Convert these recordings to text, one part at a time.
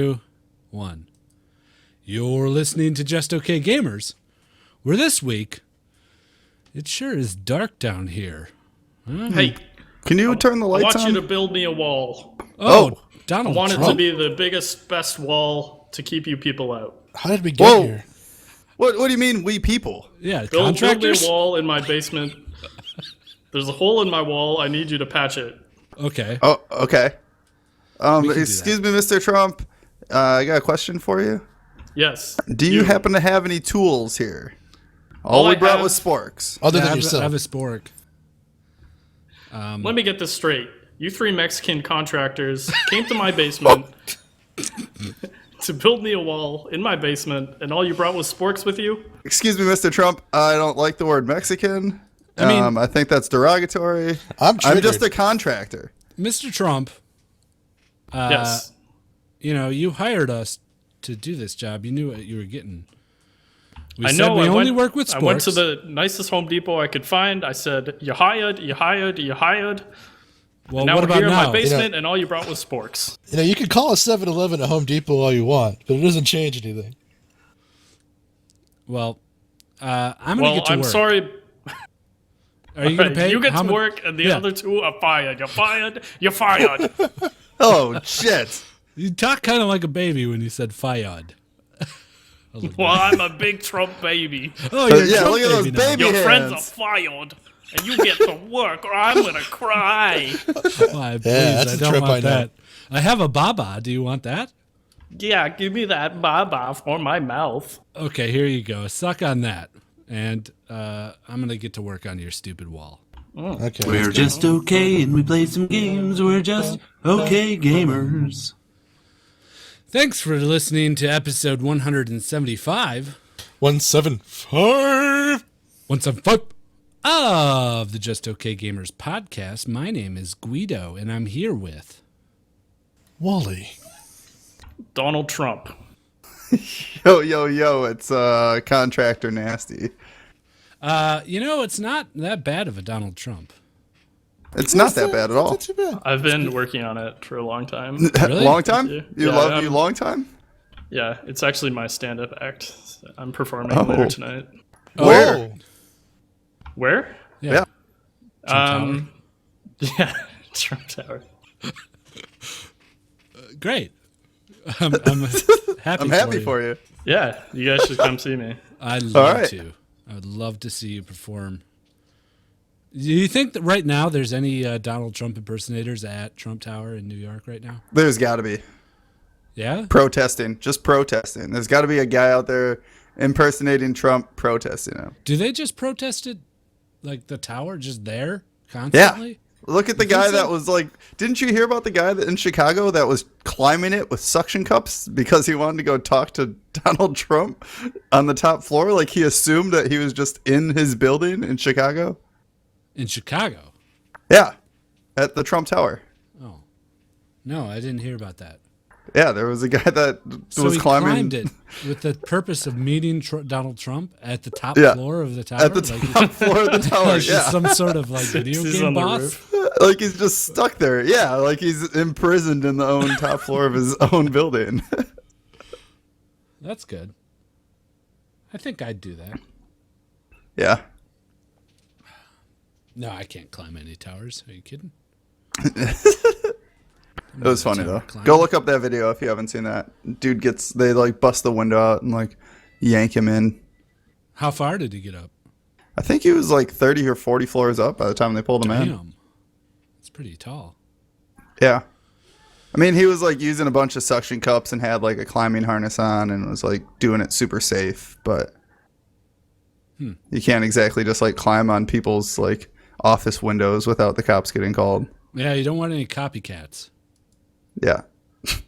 2, 1. You're listening to Just Okay Gamers, where this week, it sure is dark down here. Hey, can you turn the lights on? I want you to build me a wall. Oh, Donald I want Trump. it to be the biggest, best wall to keep you people out. How did we get here? What do you mean, we people? Yeah, Build me contractors? a wall in my basement. There's a hole in my wall. I need you to patch it. Okay. Oh, okay. do Excuse me, Mr. Trump. I got a question for you. Yes. Do you happen to have any tools here? All we brought was sporks. Other I than have, yourself. I have a spork. Let me get this straight. You three Mexican contractors came to my basement to build me a wall in my basement, and all you brought was sporks with you? Excuse me, Mr. Trump. I don't like the word Mexican. I think that's derogatory. I'm just a contractor. Mr. Trump, Yes. you know, you hired us to do this job. You knew what you were getting. We I said know. we only work with sporks. I went to the nicest Home Depot I could find. I said, you hired. Well, Now what we're about here in now? my basement, and all you brought was sporks. You know, you can call a 7-Eleven a Home Depot all you want, but it doesn't change anything. Well, I'm going to get to I'm work. sorry. Are you going to pay? You get How to mu- work, and the Yeah. other two are fired. You're fired. You're fired. Oh, shit. You talk kind of like a baby when you said fired. Well, I'm a big Trump baby. Oh, you're a Yeah, Trump look at those now. baby Your hands. friends are fired, and you get to work, or I'm gonna cry. Why, please, that's I a don't trip want I know. that. I have a baba. Do you want that? Yeah, give me that baba for my mouth. Okay, here you go. Suck on that. And I'm going to get to work on your stupid wall. Okay. We're just okay and we play some games. We're just okay gamers. Thanks for listening to episode 175. 175. 175 of the Just Okay Gamers podcast. My name is Gweedo, and I'm here with... Wally. Donald Trump. Yo, it's contractor nasty. You know, it's not that bad of a Donald Trump. It's not that bad at all. Not too bad. I've been working on it for a long time. Really? Long time? Yeah. You Yeah, love you long time? Yeah, it's actually my stand-up act. I'm performing later tonight. Where? Oh. Where? Yeah. Yeah, Trump Tower. Great. I'm happy, I'm happy for you. Yeah, you guys should come see me. I'd love right. to. I would love to see you perform. Do you think that right now there's any Donald Trump impersonators at Trump Tower in New York right now? There's got to be. Yeah? Protesting. Just protesting. There's got to be a guy out there impersonating Trump protesting him. Do they just protest it, like the tower, just there constantly? Yeah. Look at the guy that was like, didn't you hear about the guy that in Chicago that was climbing it with suction cups because he wanted to go talk to Donald Trump on the top floor? Like he assumed that he was just in his building in Chicago. In Chicago? Yeah. At the Trump Tower. Oh. No, I didn't hear about that. Yeah, there was a guy that So was he climbing climbed it with the purpose of meeting Donald Trump at the top Yeah. floor of the tower? at the top floor of the tower. He's just Yeah. some sort of like video He's game on the boss? roof. Like he's just stuck there. Yeah, like he's imprisoned in the own top floor of his own building. That's good. I think I'd do that. Yeah. No, I can't climb any towers. Are you kidding? It was funny tower though. climber. Go look up that video if you haven't seen that. Dude they like bust the window out and like yank him in. How far did he get up? I think he was like 30 or 40 floors up by the time they pulled him in. Damn. It's pretty tall. Yeah. I mean, he was like using a bunch of suction cups and had like a climbing harness on and was like doing it super safe, but you can't exactly just like climb on people's like office windows without the cops getting called. Yeah, you don't want any copycats. Yeah. Is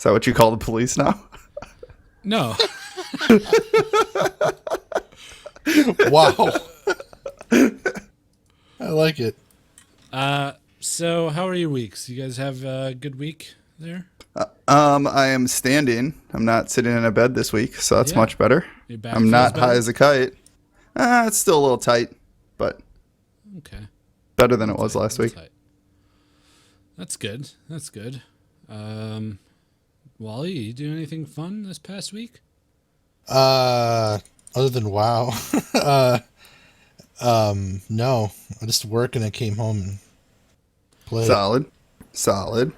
that what you call the police now? No. Wow. I like it. So how are your weeks? You guys have a good week there? I am standing. I'm not sitting in a bed this week, so that's Yeah. much better. Your back I'm feels not better? high as a kite. It's still a little tight, but Okay. better than it was last week. That's good. That's good. Wally, you do anything fun this past week? Other than WoW, no. I just work and I came home and played. Solid.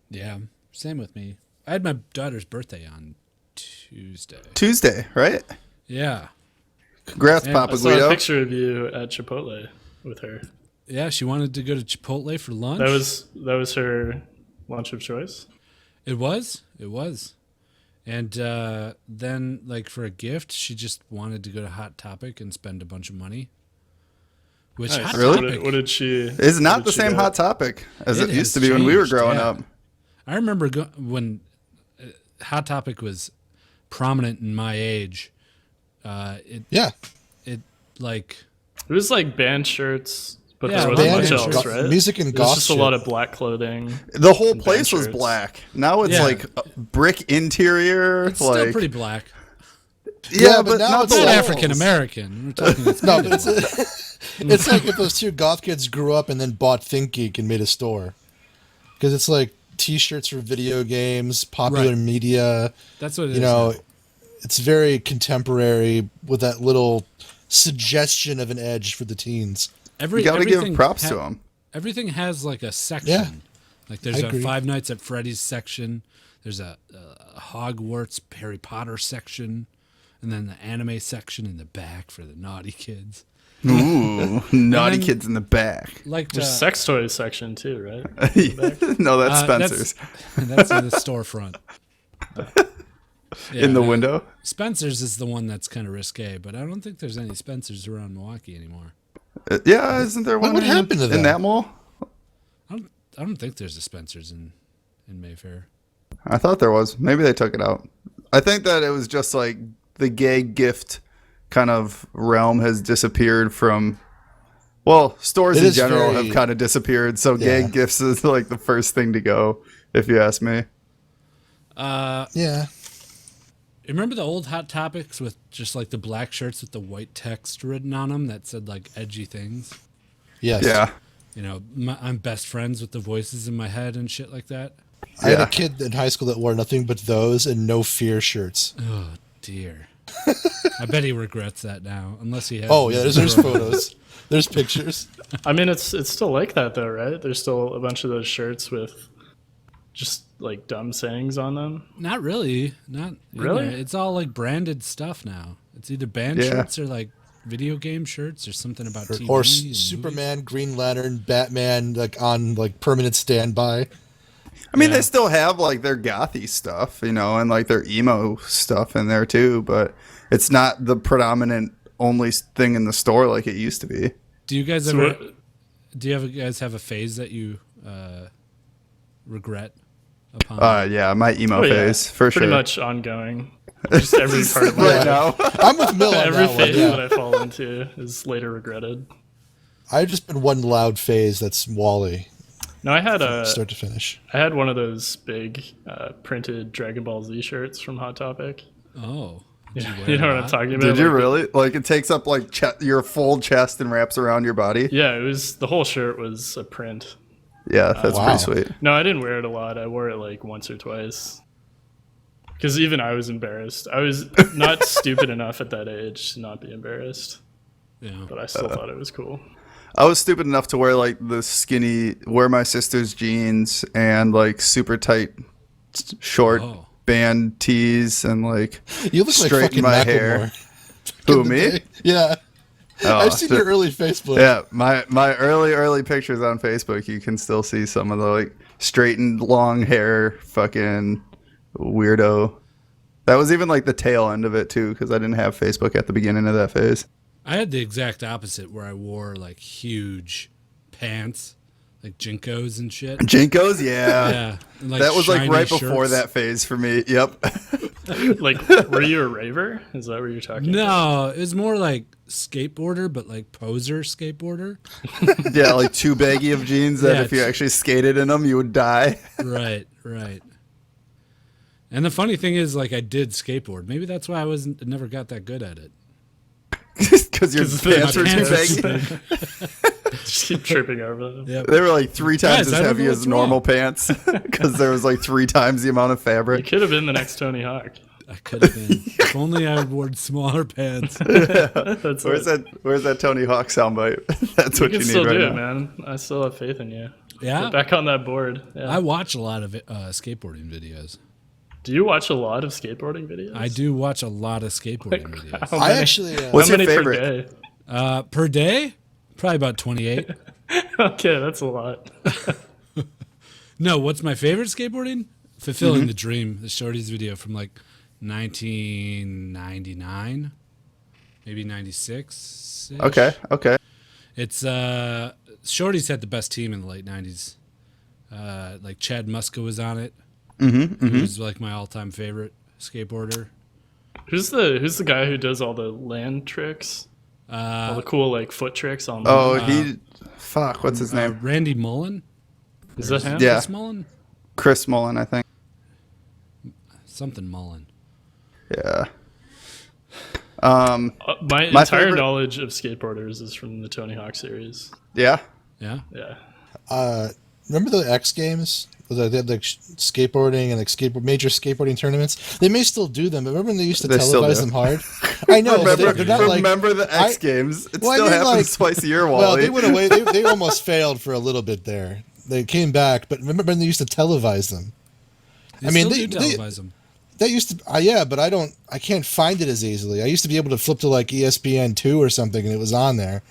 Yeah, same with me. I had my daughter's birthday on Tuesday. Tuesday, right? Yeah. Congrats, And Papa I saw a Gweedo. picture of you at Chipotle with her. Yeah, she wanted to go to Chipotle for lunch. That was her lunch of choice. It was. And then, like, for a gift, she just wanted to go to Hot Topic and spend a bunch of money. Which Nice. Hot Really? Topic, What did she? It's what not did the she same get? Hot Topic as it It used to has be when we were changed, growing yeah. up. I remember when Hot Topic was prominent in my age. Yeah. It like It was like band shirts, but Yeah, there wasn't band much shirts, else, go- right? music and It was goth just a shit. lot of black clothing. The whole And place band was shirts. black. Now it's Yeah. like a brick interior. it's like, still pretty black. Yeah, but but now not it's the Not like- walls. African American. We're talking. It's No, painted but black. it's like if those two goth kids grew up and then bought ThinkGeek and made a store. Because it's like T-shirts for video games, popular Right. media. That's what it is. You know, now. it's very contemporary with that little suggestion of an edge for the teens. You got to give everything props to them. Everything has like a section. Yeah. Like there's I a agree. Five Nights at Freddy's section. There's a Hogwarts Harry Potter section, and then the anime section in the back for the naughty kids. Ooh, naughty then- kids in the back. Like There's sex toys section too, right? No, that's uh, Spencer's. That's in the storefront. In the Yeah, window. Spencer's is the one that's kind of risque, but I don't think there's any Spencer's around Milwaukee anymore. Yeah, isn't there one would happen to in that? that mall? I don't think there's a Spencer's in Mayfair. I thought there was. Maybe they took it out. I think that it was just like the gay gift kind of realm has disappeared from. Well, stores It in is general very- have kind of disappeared. So gay Yeah. gifts is like the first thing to go, if you ask me. Yeah. Remember the old Hot Topics with just like the black shirts with the white text written on them that said like edgy things? Yes. Yeah. You know, I'm best friends with the voices in my head and shit like that. I had Yeah. a kid in high school that wore nothing but those and no fear shirts. Oh dear. I bet he regrets that now, unless he has. Oh yeah, there's photos. There's pictures. I mean, it's still like that though, right? There's still a bunch of those shirts with just like dumb sayings on them. Not really. Not in Really? there. It's all like branded stuff now. It's either band Yeah. shirts or like video game shirts or something about TV Or and movies. Superman, Green Lantern, Batman, like on like permanent standby. I mean, Yeah. they still have like their gothy stuff, you know, and like their emo stuff in there too, but it's not the predominant only thing in the store like it used to be. Do you guys So ever? what- Do you guys have a phase that you regret upon? Yeah, my emo Oh, yeah. phase for Pretty sure. much ongoing. Just every part of my Right life. now, I'm with Mill on Every that one. phase Yeah. that I fall into is later regretted. I've just been one loud phase. That's Wally, No, I had start to finish. one of those big printed Dragon Ball Z shirts from Hot Topic. Oh, did Yeah, wear you know it what a I'm lot? talking about? did you Like, really? Like it takes up like your full chest and wraps around your body. Yeah, it was the whole shirt was a print. Yeah, that's Wow. pretty sweet. No, I didn't wear it a lot. I wore it like once or twice. Because even I was embarrassed. I was not stupid enough at that age to not be embarrassed, Yeah. but I still thought it was cool. I was stupid enough to wear like wear my sister's jeans and like super tight, short Oh. band tees and like You look like straighten fucking my Macklemore. hair. back in Who, the me? day. Yeah. Oh, I've seen so- your early Facebook. Yeah, my early pictures on Facebook, you can still see some of the like straightened long hair fucking weirdo. That was even like the tail end of it too, because I didn't have Facebook at the beginning of that phase. I had the exact opposite where I wore like huge pants, like Jinkos and shit. Jinkos, yeah. Yeah. and, like, That was like shiny right before shirts. that phase for me. Yep. Like, were you a raver? Is that what you're talking about? No, it was more like skateboarder, but like poser skateboarder. Yeah, like too baggy of jeans that Yeah, if you actually skated in them, you would die. Right. And the funny thing is, like, I did skateboard. Maybe that's why I never got that good at it. Because your 'Cause pants my were too pants baggy. were Just keep tripping over them. Yep. They were like 3 times Guys, I as don't heavy know as what's normal wrong. pants because there was like 3 times the amount of You fabric. could have been the next Tony Hawk. I could have been. If only I wore smaller pants. That's Where's it. that Tony Hawk soundbite? That's what You you can need still right do now. it, man. I still have faith in you. Yeah. Get back on that board. Yeah. I watch a lot of skateboarding videos. Do you watch a lot of skateboarding videos? I do watch a lot of skateboarding videos. How I many- actually. What's how your many favorite? per day? Per day? Probably about 28. Okay, that's a lot. No, what's my favorite skateboarding? Fulfilling the Dream, the Shorty's video from like 1999, maybe 96. Okay. It's Shorty's had the best team in the late 90s. Like Chad Muska was on it. He was like my all-time favorite skateboarder. Who's the guy who does all the land tricks? All the cool like foot tricks on. Oh, fuck. What's his name? Randy Mullen? is that him? Yeah. Chris Mullen? Chris Mullen, I think. Something Mullen. Yeah. My My entire favorite- knowledge of skateboarders is from the Tony Hawk series. Yeah. Yeah? Yeah. Remember the X Games? They had like skateboarding and like major skateboarding tournaments. They may still do them, but remember when they used to They still televise do. them hard? I know. but Remember, they're not like. remember the X Games? It Well, I still mean, happens like- twice a year, Wally. Well, they went away. They almost failed for a little bit there. They came back, but remember when they used to televise them? They I mean, still they- do televise them. That used to, yeah, but I can't find it as easily. I used to be able to flip to like ESPN2 or something, and it was on there.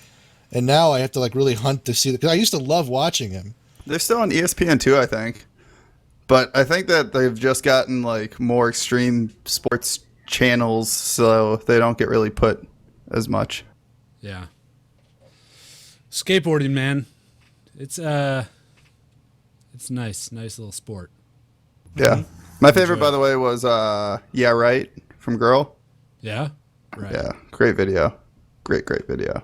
And now I have to like really hunt to see it because I used to love watching him. They're still on ESPN2, I think. But I think that they've just gotten like more extreme sports channels, so they don't get really put as much. Yeah. Skateboarding, man. It's nice little sport. Yeah. My favorite, by the way, was Yeah Right from Girl. Yeah? Right. Yeah, great video. Great video.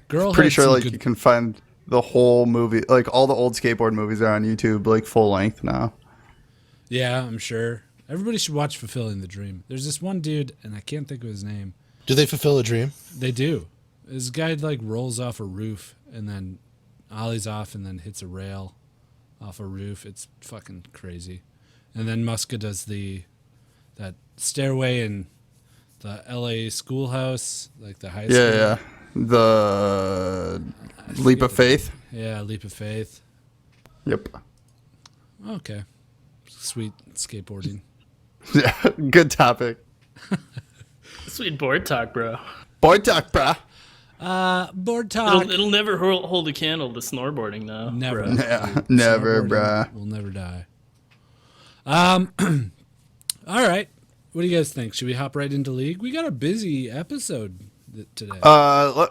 Girl Pretty had sure some like good- you can find the whole movie, like all the old skateboard movies are on YouTube, like full length now. Yeah, I'm sure. Everybody should watch Fulfilling the Dream. There's this one dude, and I can't think of his name. Do they fulfill a dream? They do. This guy like rolls off a roof and then ollies off and then hits a rail off a roof. It's fucking crazy. And then Muska does that stairway in the LA schoolhouse, like the high school. Yeah. The Leap of Faith. Yeah, Leap of Faith. Yep. Okay. Sweet skateboarding. Yeah, good topic. Sweet board talk, bro. Boy talk, brah. Board talk. It'll never hold a candle to snowboarding now. Never. bro. Yeah, never, Snowboarding bruh. will never die. All right. What do you guys think? Should we hop right into League? We got a busy episode today.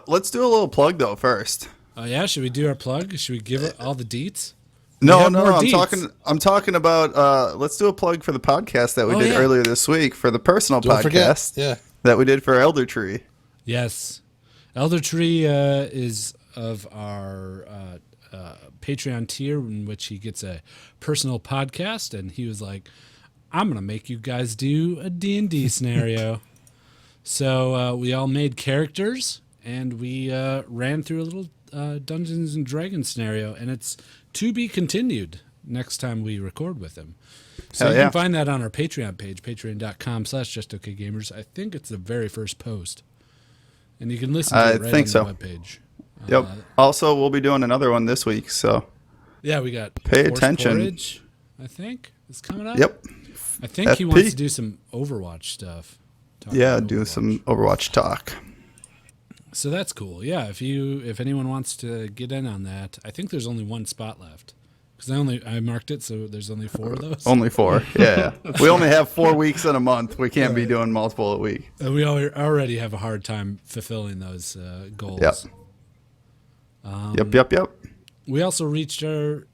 Let's do a little plug though first. Oh yeah, should we do our plug? Should we give it all the deets? No, have no, more I'm deets. talking about let's do a plug for the podcast that we Oh, did yeah. earlier this week for the personal Don't podcast forget. Yeah. that we did for Elder Tree. Yes. Elder Tree is of our Patreon tier in which he gets a personal podcast, and he was like, I'm going to make you guys do a D&D scenario. So we all made characters, and we ran through a little Dungeons & Dragons scenario, and it's to be continued next time we record with him. So Hell you yeah. can find that on our Patreon page, patreon.com/justokgamers. I think it's the very first post. And you can listen to I it right think on so. the webpage. Yep. Also, we'll be doing another one this week, so Yeah, we got Pay Force attention. Porridge, I think, is coming up. yep. I think he wants FP. to do some Overwatch stuff. Talk Yeah, about do Overwatch. some Overwatch talk. So that's cool. Yeah, if anyone wants to get in on that, I think there's only one spot left. Because I marked it, so there's only 4 of those. Only 4. Yeah. We only have 4 weeks in a month. We can't be doing multiple a week. And we already have a hard time fulfilling those goals. Yep. Yep. We also reached our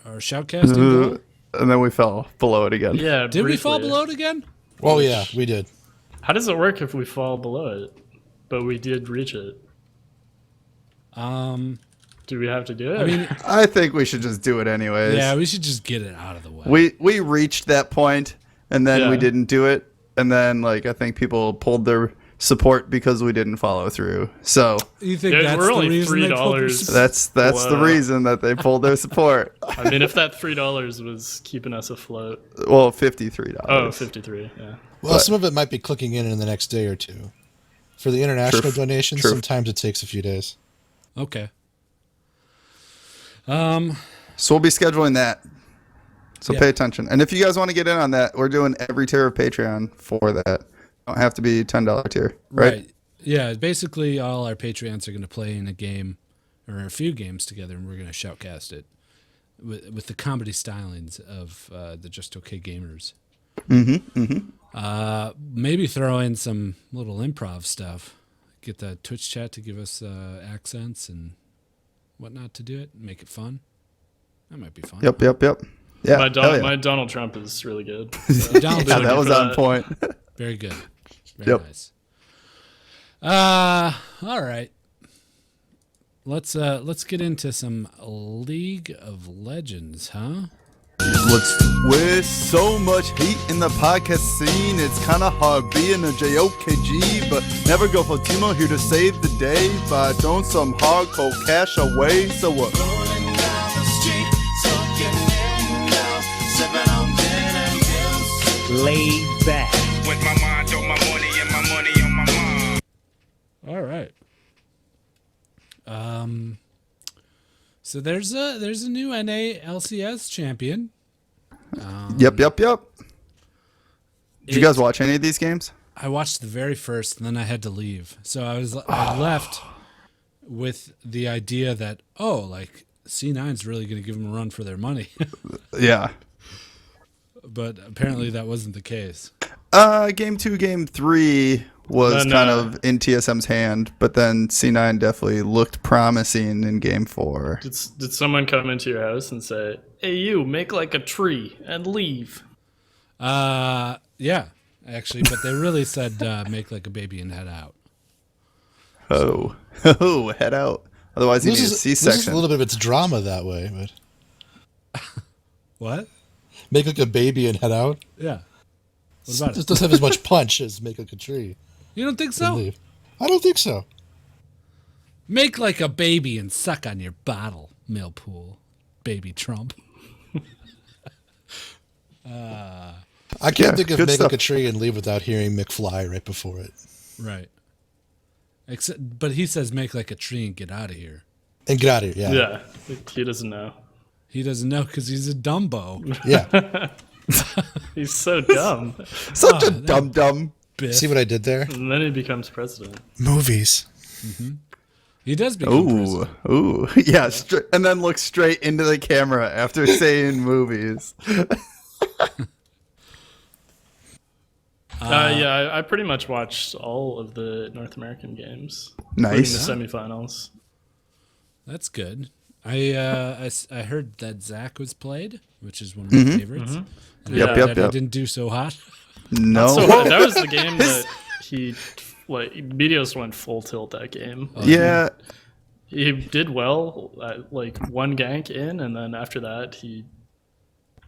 shoutcasting goal. And then we fell below it again. Yeah. Did we fall briefly. below it again? Oh yeah, we did. How does it work if we fall below it, but we did reach it? Do we have to do it? I mean, I think we should just do it anyways. yeah, we should just get it out of the way. We reached that point, and then we Yeah. didn't do it. And then, like, I think people pulled their support because we didn't follow through. So You think Yeah, that's we're the only reason they pulled their $3. support? that's the Wow. reason that they pulled their support. I mean, if that $3 was keeping us afloat. Well, $53. Oh, 53. Yeah. Well, some of it might be clicking in the next day or two. For the international donations, True. sometimes it takes a few days. Okay. So we'll be scheduling that. So Yeah. pay attention. And if you guys want to get in on that, we're doing every tier of Patreon for that. Don't have to be $10 tier, right? Yeah, basically all our Patreons are going to play in a game or a few games together, and we're going to shoutcast it with the comedy stylings of the Just Okay Gamers. Maybe throw in some little improv stuff. Get the Twitch chat to give us accents and whatnot to do it. Make it fun. That might be fun. Yep. Yeah. My, hell yeah. my Donald Trump is really good. So Donald Yeah, Trump, that was for on that. point. very good. Very Yep. nice. All right. Let's get into some League of Legends, huh? With so much heat in the podcast scene, it's kind of hard being a JOKG, but never go for Timo here to save the day by throwing some hardcore cash away. So what? Laid back. With my mind on my money and my money on my mind. All right. So there's a new NA LCS champion. Yep. Did you guys watch any of these games? I watched the very first, and then I had to leave. So I left with the idea that like C9's really going to give them a run for their money, Yeah. but apparently that wasn't the case. Game 2, Game 3 was Then, kind of in TSM's hand, but then C9 definitely looked promising in Game 4. Did someone come into your house and say, "Hey, you make like a tree and leave"? Yeah, actually, but they really said make like a baby and head out. Oh, head out. Otherwise, you need a Loses a C-section. little bit of its drama that way, but What? make like a baby and head out. Yeah. What about It it? doesn't have as much punch as make like a tree You don't think and so? leave. I don't think so. Make like a baby and suck on your bottle, Millpool. Baby Trump. I can't Yeah, think of good make stuff. like a tree and leave without hearing McFly right before it. Right. But he says make like a tree and get out of here. And get out of here. Yeah, he doesn't know. He doesn't know because he's a Dumbo. Yeah. He's so dumb. Such a dumb. Biff. See what I did there? And then he becomes president. Movies. He does become president. Ooh. Yeah, and then look straight into the camera after saying movies. Yeah, I pretty much watched all of the North American games, Nice. including the semifinals. That's good. I heard that Zach was played, which is one of my favorites. And I Yep, heard yep, that he yep. didn't do so hot. No. So that was the game that he, like, Meteos went full tilt that game. Yeah. He did well at, like, one gank in, and then after that,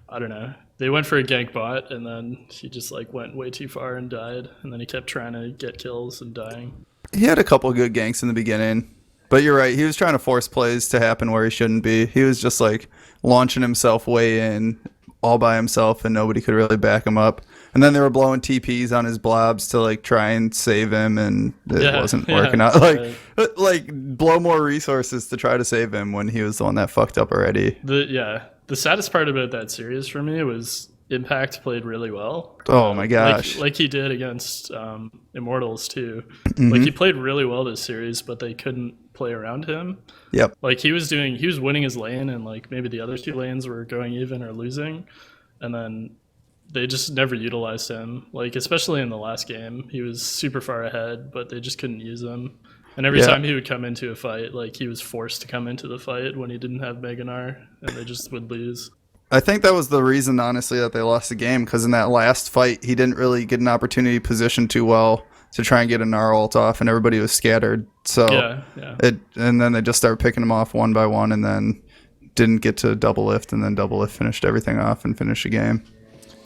I don't know. They went for a gank bot, and then he just, like, went way too far and died. And then he kept trying to get kills and dying. He had a couple good ganks in the beginning. But you're right. He was trying to force plays to happen where he shouldn't be. He was just like launching himself way in all by himself and nobody could really back him up. And then they were blowing TPs on his blobs to like try and save him and it wasn't working out. Like blow more resources to try to save him when he was the one that fucked up already. The saddest part about that series for me was Impact played really well. Oh my gosh. Like he did against Immortals too. Like he played really well this series, but they couldn't play around him. Yep. Like he was winning his lane, and like maybe the other two lanes were going even or losing, and then they just never utilized him. Like especially in the last game, he was super far ahead, but they just couldn't use him. And every time he would come into a fight, like he was forced to come into the fight when he didn't have Meganar, and they just would lose. I think that was the reason, honestly, that they lost the game, because in that last fight, he didn't really get an opportunity positioned too well to try and get a Gnar ult off, and everybody was scattered. So and then they just started picking him off one by one, and then didn't get to double lift, and then double lift finished everything off and finished the game.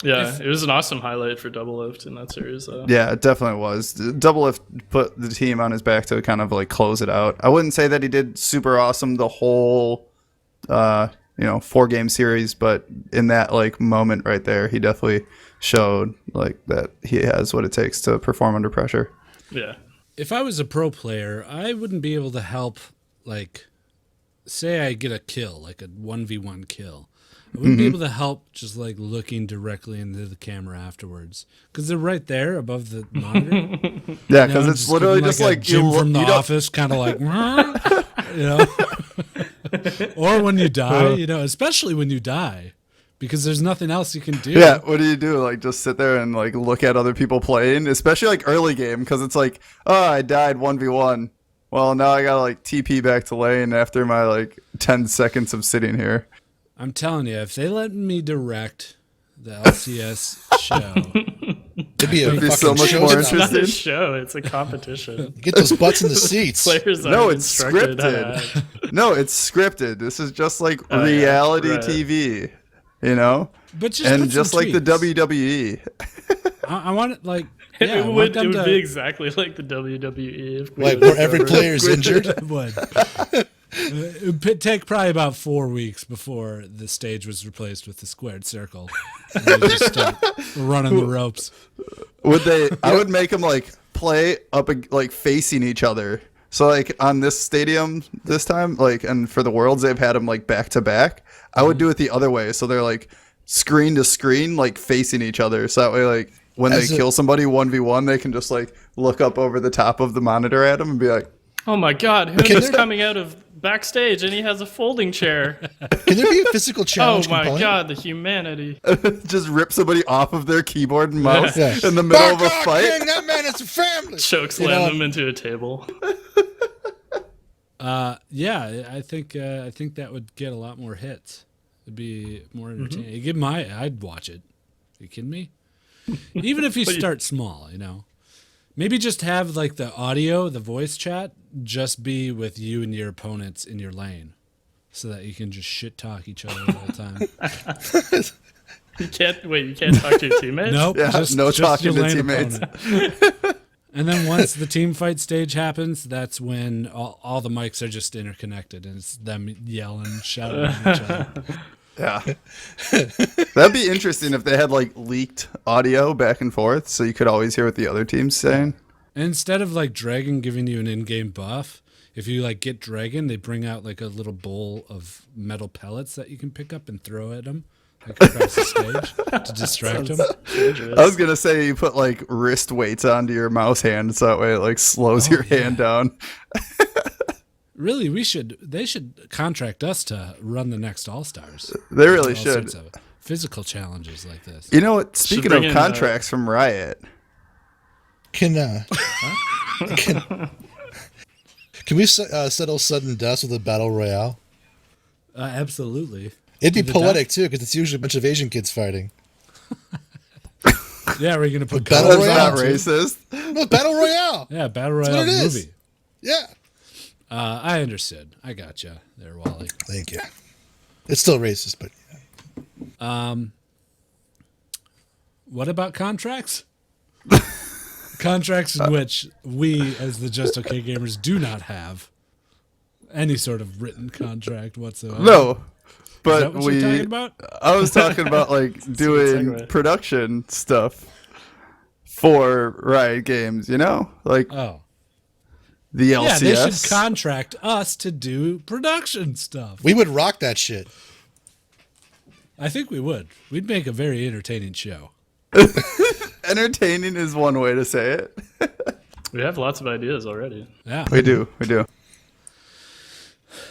Yeah, it was an awesome highlight for Double Lift in that series, though. Yeah, it definitely was. Double Lift put the team on his back to kind of like close it out. I wouldn't say that he did super awesome the whole 4-game series, but in that like moment right there, he definitely showed like that he has what it takes to perform under pressure. Yeah. If I was a pro player, I wouldn't be able to help, like, say I get a kill, like a 1v1 kill. I wouldn't be able to help just like looking directly into the camera afterwards because they're right there above the monitor. Yeah, because it's literally just like Jim from The Office, kind of like, or when you die, especially when you die, because there's nothing else you can do. Yeah, what do you do? Like just sit there and like look at other people playing, especially like early game, because it's like, oh, I died 1v1. Well, now I gotta like TP back to lane after my like 10 seconds of sitting here. I'm telling you, if they let me direct the LCS show, It'd be a fucking so much show. more It's not a interesting. show, it's a competition. Get those butts in the seats. Players No, are it's instructed scripted. No, it's scripted. This is just like reality right. TV, you know? but just And put some just like the tweaks. WWE. I want it like yeah, I it want would them to be exactly like the WWE if Like Gweedo where took every over. player is injured. It would. It would take probably about 4 weeks before the stage was replaced with the squared circle. And they just start running the ropes. Would they? I would make them like play up like facing each other. So like on this stadium this time, like and for the Worlds they've had them like back to back. I would do it the other way. So they're like screen to screen, like facing each other. So that way, like when they kill somebody 1v1, they can just like look up over the top of the monitor at them and be like, Oh my god, Hoon is coming out of backstage and he has a folding chair. Can there be a physical Oh challenge my component? god, the humanity. just rip somebody off of their keyboard and mouse Yeah. in the middle of a Fuck off, fight. King, that man is a family. Chokeslam know, them into a table. Yeah, I think that would get a lot more hits. It'd be more entertaining. I'd watch it. Are you kidding me? Even if you start small, maybe just have like the audio, the voice chat, just be with you and your opponents in your lane, so that you can just shit talk each other the whole time. You can't talk to your teammates? Nope, Yeah, no talking your to lane teammates. opponent. And then once the team fight stage happens, that's when all the mics are just interconnected and it's them yelling, shouting at each other. Yeah. That'd be interesting if they had like leaked audio back and forth so you could always hear what the other team's saying. And instead of like Dragon giving you an in-game buff, if you like get Dragon, they bring out like a little bowl of metal pellets that you can pick up and throw at them like across the stage to distract them. I was gonna say you put like wrist weights onto your mouse hand so that way it like slows your hand down. Really, they should contract us to run the next All-Stars. They really All should. sorts of physical challenges like this. You know what? Speaking bring of in, contracts from Riot, Can we settle sudden deaths with a battle royale? Absolutely. It'd be The poetic too, because it's usually a bunch of Asian kids fighting. Yeah, we're gonna put Battle that's colors not on it. racist. No, battle royale. Yeah, battle what royale it is. movie. Yeah. I understood. I gotcha there, Wally. Thank you. It's still racist, but What about contracts? Contracts in which we, as the Just Okay Gamers, do not have any sort of written contract whatsoever. No. Is But that what you're talking about? I was talking about like doing segue. production stuff for Riot Games, like Oh. the LCS. Yeah, they should contract us to do production stuff. we would rock that shit. I think we would. We'd make a very entertaining show. Entertaining is one way to say it. We have lots of ideas already. Yeah. We do.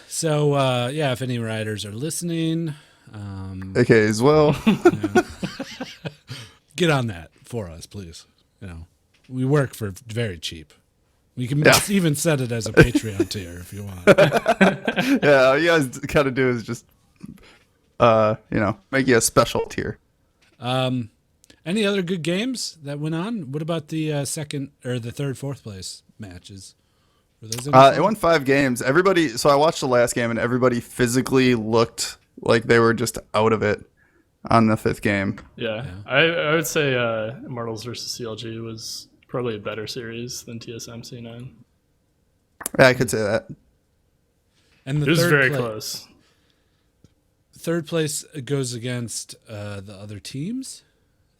So, if any writers are listening, Okay, as well. get on that for us, please. We work for very cheap. We can even set it as a Patreon tier if you want. Yeah, all you guys gotta do is just make you a special tier. Any other good games that went on? What about the second or the third, fourth place matches? Were those any fun? It won 5 games. So I watched the last game and everybody physically looked like they were just out of it. on the 5th game. Yeah. I would say Immortals versus CLG was probably a better series than TSM C9. Yeah, I could say that. And It was very close. Third place goes against the other teams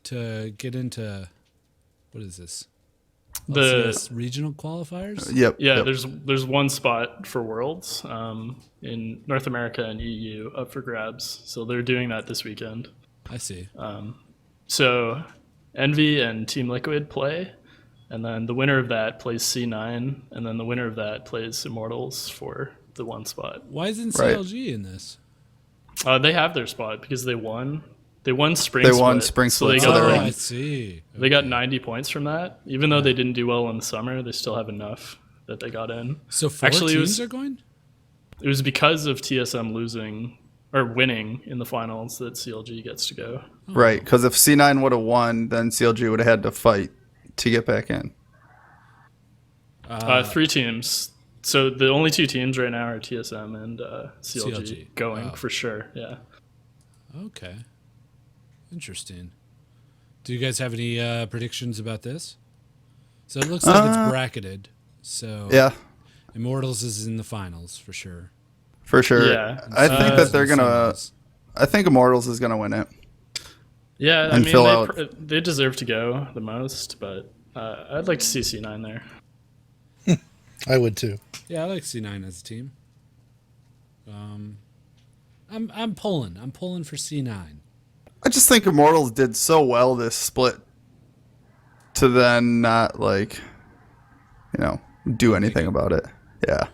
to get into, what is this? LCS regional qualifiers? Yep. Yeah, yep. there's one spot for Worlds in North America and EU up for grabs. So they're doing that this weekend. I see. So Envy and Team Liquid play, and then the winner of that plays C9, and then the winner of that plays Immortals for the one spot. Why isn't Right. CLG in this? They have their spot because they won. They won Spring They Split. won Spring so they Split, got so they're like, in. I see. They got 90 points from that. Even though they didn't do well in the summer, they still have enough that they got in. So 4 Actually, it teams was- are going? It was because of TSM losing or winning in the finals that CLG gets to go. Right, because if C9 would have won, then CLG would have had to fight to get back in. 3 teams. So the only 2 teams right now are TSM and CLG going for sure. Yeah. Okay. Interesting. Do you guys have any predictions about this? So it looks like it's bracketed. So Yeah, Immortals is in the finals for sure. for sure. Yeah. I think that they're gonna. Finals. I think Immortals is gonna win it. Yeah, I And mean, fill out- they deserve to go the most, but I'd like to see C9 there. I would too. Yeah, I like C9 as a team. I'm pulling. I'm pulling for C9. I just think Immortals did so well this split to then not do anything about it. Yeah,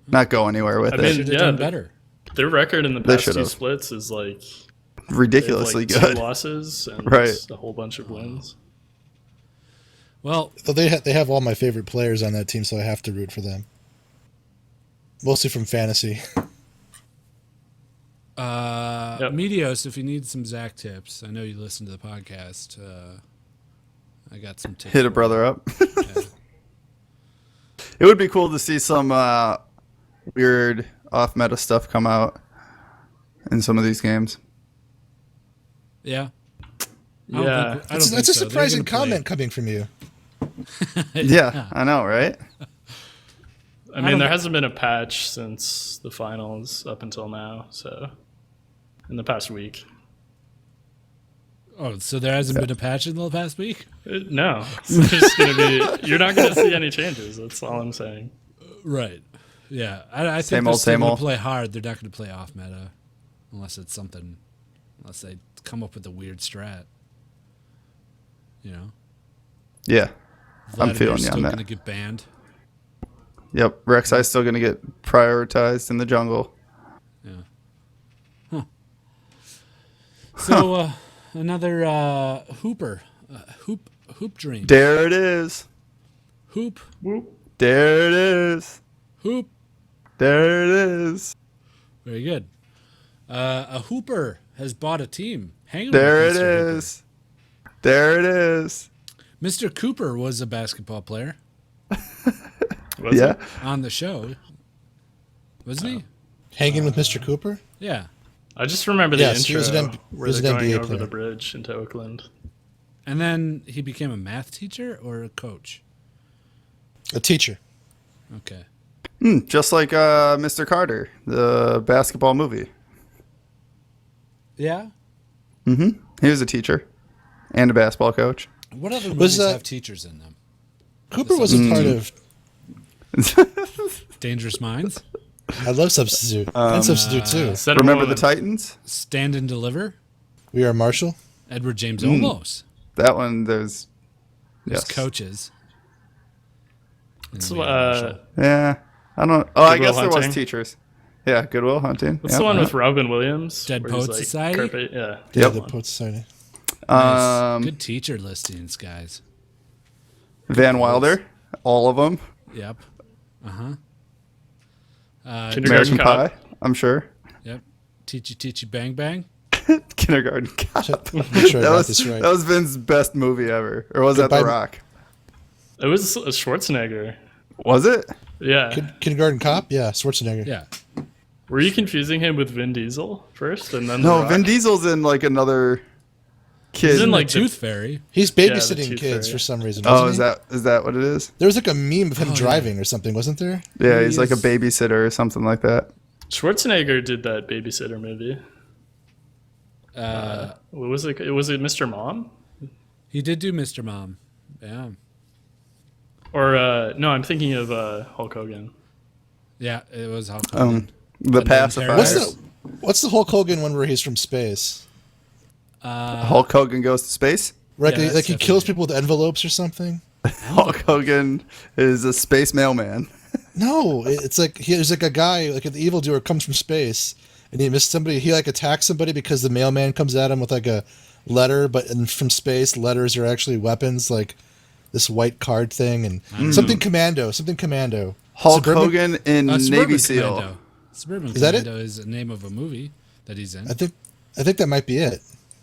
not go anywhere with I it. mean, Should have yeah, done better. Their record in the They past 2 should've. splits is like Ridiculously they have, good. 2 losses and Right. a whole bunch of wins. Well, Though they have all my favorite players on that team, so I have to root for them. Mostly from fantasy. Medios, if you need some Zach tips, I know you listen to the podcast. I got some tips. Hit a brother up. It would be cool to see some weird off-meta stuff come out in some of these games. Yeah. Yeah. That's a surprising comment coming from you. Yeah, I know, right? I mean, there hasn't been a patch since the finals up until now, so in the past week. Oh, so there hasn't been a patch in the past week? No, it's just gonna be. You're not gonna see any changes. That's all I'm saying. Right. Yeah. I think Same they're old, still same going old. to play hard. They're not going to play off meta unless it's something, unless they come up with a weird strat. You know? Yeah, I'm Vladimir's feeling you still on going to that. get banned. Yep, Rek'Sai's still going to get prioritized in the jungle. Yeah. Huh. So another Hooper, hoop dream. There it is. Hoop, There it is. hoop. There it is. Very good. A Hooper has bought a team. Hang There with it Mr. Hooper. is. There it is. Mr. Cooper was a basketball player Was Yeah. it? on the show, wasn't he? Hanging with Mr. Cooper? Yeah. I just remember the Yes, he was intro an where he was they're an going NBA over player. the bridge into Oakland. And then he became a math teacher or a coach. A teacher. Okay. Just like Mr. Carter, the basketball movie. Yeah. He was a teacher and a basketball coach. What other Was movies that- have teachers in them? Cooper was a part of. Dangerous Minds, I love Substitute. And Substitute too. Set of Remember the Woman. Titans? Stand and Deliver, We Are Marshall. Edward James Olmos. That one, there's... There's Yes. coaches. And So, we are Marshall. Yeah. I don't... Oh, I Good guess Will there was Hunting? teachers. Yeah, Goodwill Hunting. What's Yep. the one with Robin Williams? Dead where he's Poets Society? Carpe- yeah. Yeah, Yep. the Poet Society. Nice. Good teacher listings, guys. Van Wilder. All of them. Yep. Uh-huh. Kindergarten American Cop. Pie, I'm sure. Yep. Teachy Bang Bang. Kindergarten Cop. Make sure I That got was, this right. that was Vin's best movie ever. Or was that The Goodbye- Rock? It was Schwarzenegger. Was it? Yeah. Kindergarten Cop? Yeah, Schwarzenegger. Yeah. Were you confusing him with Vin Diesel first, and then The No, Rock? Vin Diesel's in like another kid. He's in like Tooth Fairy. He's the babysitting Tooth kids Fairy. for some reason. Oh, wasn't is that what it is? There was like a meme of him driving or something, wasn't there? Yeah, He he's like a is- babysitter or something like that. Schwarzenegger did that babysitter movie. What was it? Was it Mr. Mom? He did do Mr. Mom. Yeah. Or no, I'm thinking of Hulk Hogan. Yeah, it was Hulk Hogan. The then pacifier. What's the Hulk Hogan one where he's from space? Hulk Hogan goes to space. Right, Yeah, like that's he kills definitely- people with envelopes or something. Hulk Hogan is a space mailman. No, it's like there's like a guy, like an evildoer comes from space, and he missed somebody. He like attacks somebody because the mailman comes at him with like a letter, but from space, letters are actually weapons, like this white card thing, and something commando. Hulk Suburban- Hogan in Suburban Navy SEAL. Commando. Suburban Is that it? Commando is the name of a movie that he's in. I think that might be it.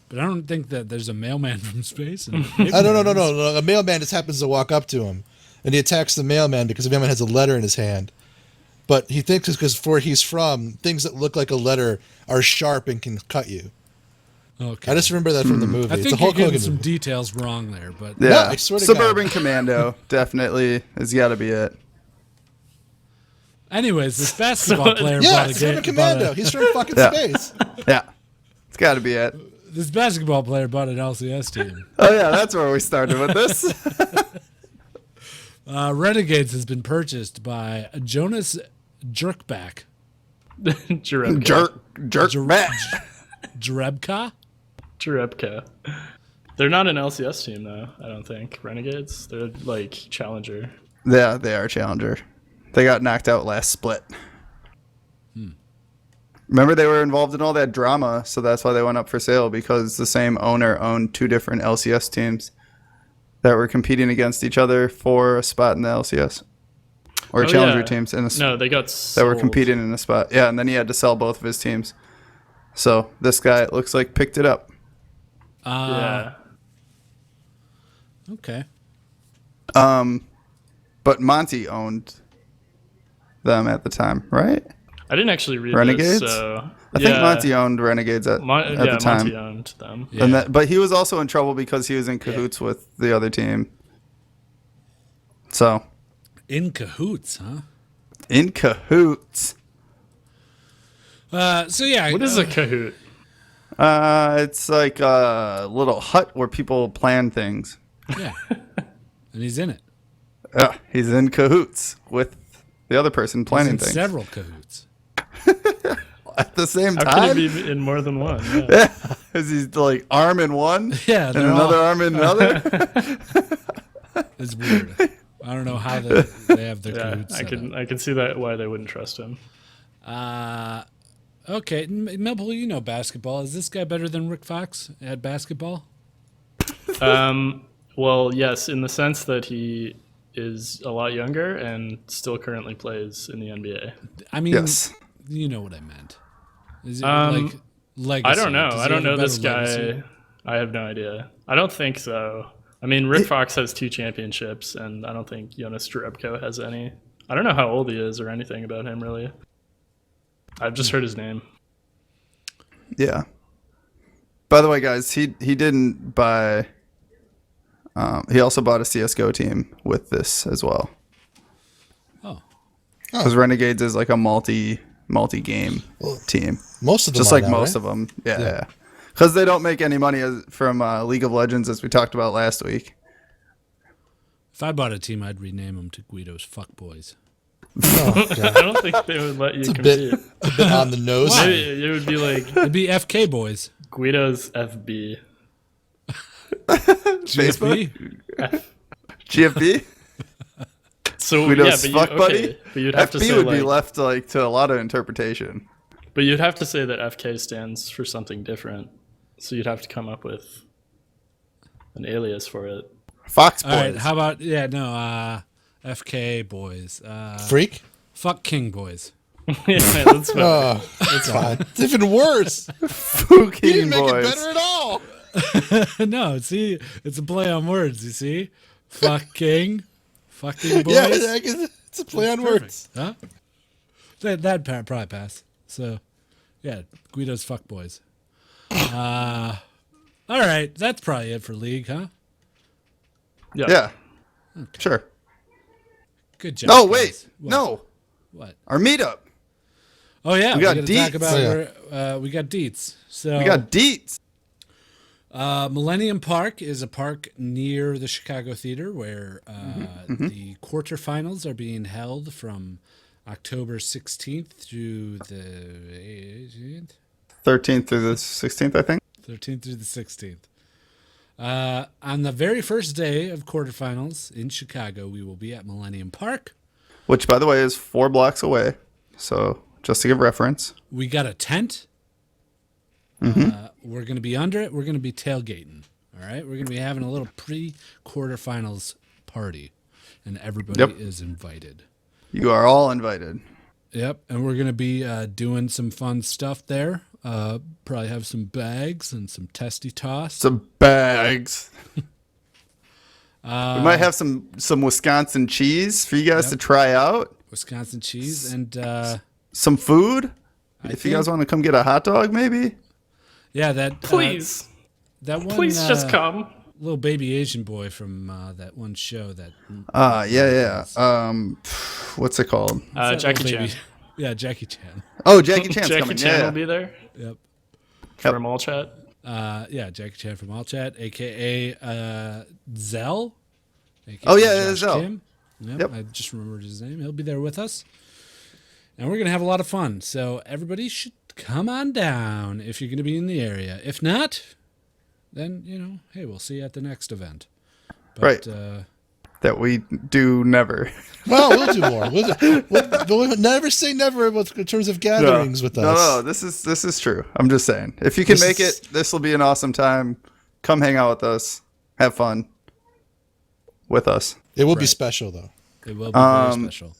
But I don't think that there's a mailman from space. And No. A mailman just happens to walk up to him, and he attacks the mailman because the mailman has a letter in his hand. But he thinks it's because where he's from, things that look like a letter are sharp and can cut you. Okay. I just remember that from the movie. I It's a think you're Hulk getting Hogan some movie. details wrong there, but Yeah, No, I swear to Suburban God. Commando definitely has got to be it. anyways, this basketball player Yeah, bought a it's from game. Commando. He's from fucking Yeah. space. Yeah, it's got to be it. This basketball player bought an LCS team. Oh yeah, that's where we started with this. Renegades has been purchased by Jonas Jerkback. Jerebko. jerk back. Jerebko? Jerebko. They're not an LCS team though. I don't think Renegades. They're like Challenger. Yeah, they are Challenger. They got knocked out last split. Remember, they were involved in all that drama, so that's why they went up for sale, because the same owner owned two different LCS teams that were competing against each other for a spot in the LCS. Or Oh, Challenger yeah. teams in a No, they got that were sold. competing in a spot. Yeah, and then he had to sell both of his teams. So this guy, it looks like, picked it up. Yeah. Okay. But Monty owned them at the time, right? I didn't actually read Renegades? this, so I think Monty owned Renegades at the time. Monty owned them. Yeah. And but he was also in trouble because he was in cahoots with the other team. So, In cahoots, huh? in cahoots. So yeah. What is a Kahoot? It's like a little hut where people plan things. Yeah. And he's in it. He's in cahoots with the other person He's planning in things several cahoots. at the same How time. can it be in more than one? Yeah. Is he like arm in one Yeah, and they're another all- arm in another? It's weird. I don't know how they have their Yeah, cahoots set up. I can see that why they wouldn't trust him. Okay, Millpool, you know basketball. Is this guy better than Rick Fox at basketball? Well, yes, in the sense that he is a lot younger and still currently plays in the NBA. I mean, Yes. you know what I meant. Is it Um, legacy? I don't know. Does I he don't have a know this better guy. legacy? I have no idea. I don't think so. I mean, Rick Fox has 2 championships, and I don't think Jonas Jerebko has any. I don't know how old he is or anything about him, really. I've just heard his name. Yeah. By the way, guys, he didn't buy. He also bought a CS:GO team with this as well. Oh, Because Renegades is like a multi-game team, Most of them just are like now, most right? of them. Yeah. Because they don't make any money from League of Legends, as we talked about last week. if I bought a team, I'd rename them to Gweedo's Fuck Boys. Oh, I God. don't think they would let you a compete. bit, a bit on the nose. Maybe it would be like It'd be FK Boys. Guido's FB. GFB? GFB, So Guido's yeah, fuck but buddy. but you'd have to FB say would like, be left like to a lot of interpretation. but you'd have to say that FK stands for something different. So you'd have to come up with an alias for it. Fox All right, Boys. how about FK Boys? Freak? Fuck King Boys. Yeah, that's fine. Oh, that's fine. It's even worse. You Fuking didn't make Boys. it better at all. No, see, it's a play on words. You see, fuck King, fucking Boys. Yeah, it's a play on words. Huh? That probably pass. So, yeah, Gweedo's fuckboys. All right, that's probably it for League, huh? Yeah. Sure. Good job. No, guys. wait. What? No. What? Our meetup. Oh yeah, We got gotta deets. talk about Oh, we got deets. So We got deets. Millennium Park is a park near the Chicago Theater where the quarterfinals are being held from October 16th through the 18th? 13th through the 16th, I think. 13th through the 16th. On the very first day of quarterfinals in Chicago, we will be at Millennium Park. Which, by the way, is 4 blocks away. So, just to give reference. We got a tent. We're going to be under it. We're going to be tailgating. All right. We're going to be having a little pre-quarterfinals party, and everybody is invited. You are all invited. Yep. And we're going to be doing some fun stuff there. Probably have some bags and some testy toss. Some bags. We might have some Wisconsin cheese for you guys to try out. Wisconsin cheese and some food. If you guys want to come get a hot dog, maybe. Yeah, that Please. that one. Please just come. Little baby Asian boy from that one show that. Yeah. What's it called? Jackie Chan. Yeah, Jackie Chan. Oh, Jackie Chan's Jackie coming. Chan Yeah. will be there Yep. for Mall Chat. Yeah, Jackie Chan from All Chat, aka Zell. AKA Oh, yeah, Josh Zell. Kim. Yep. I just remembered his name. He'll be there with us, and we're gonna have a lot of fun. So everybody should come on down if you're gonna be in the area. If not, then hey, we'll see you at the next event. But, Right. That we do never. Well, we'll do more. We'll never say never in terms of gatherings with us. No, this is true. I'm just saying. If you can make it, this will be an awesome time. Come hang out with us. Have fun with us. It will be special, though. it will be very special.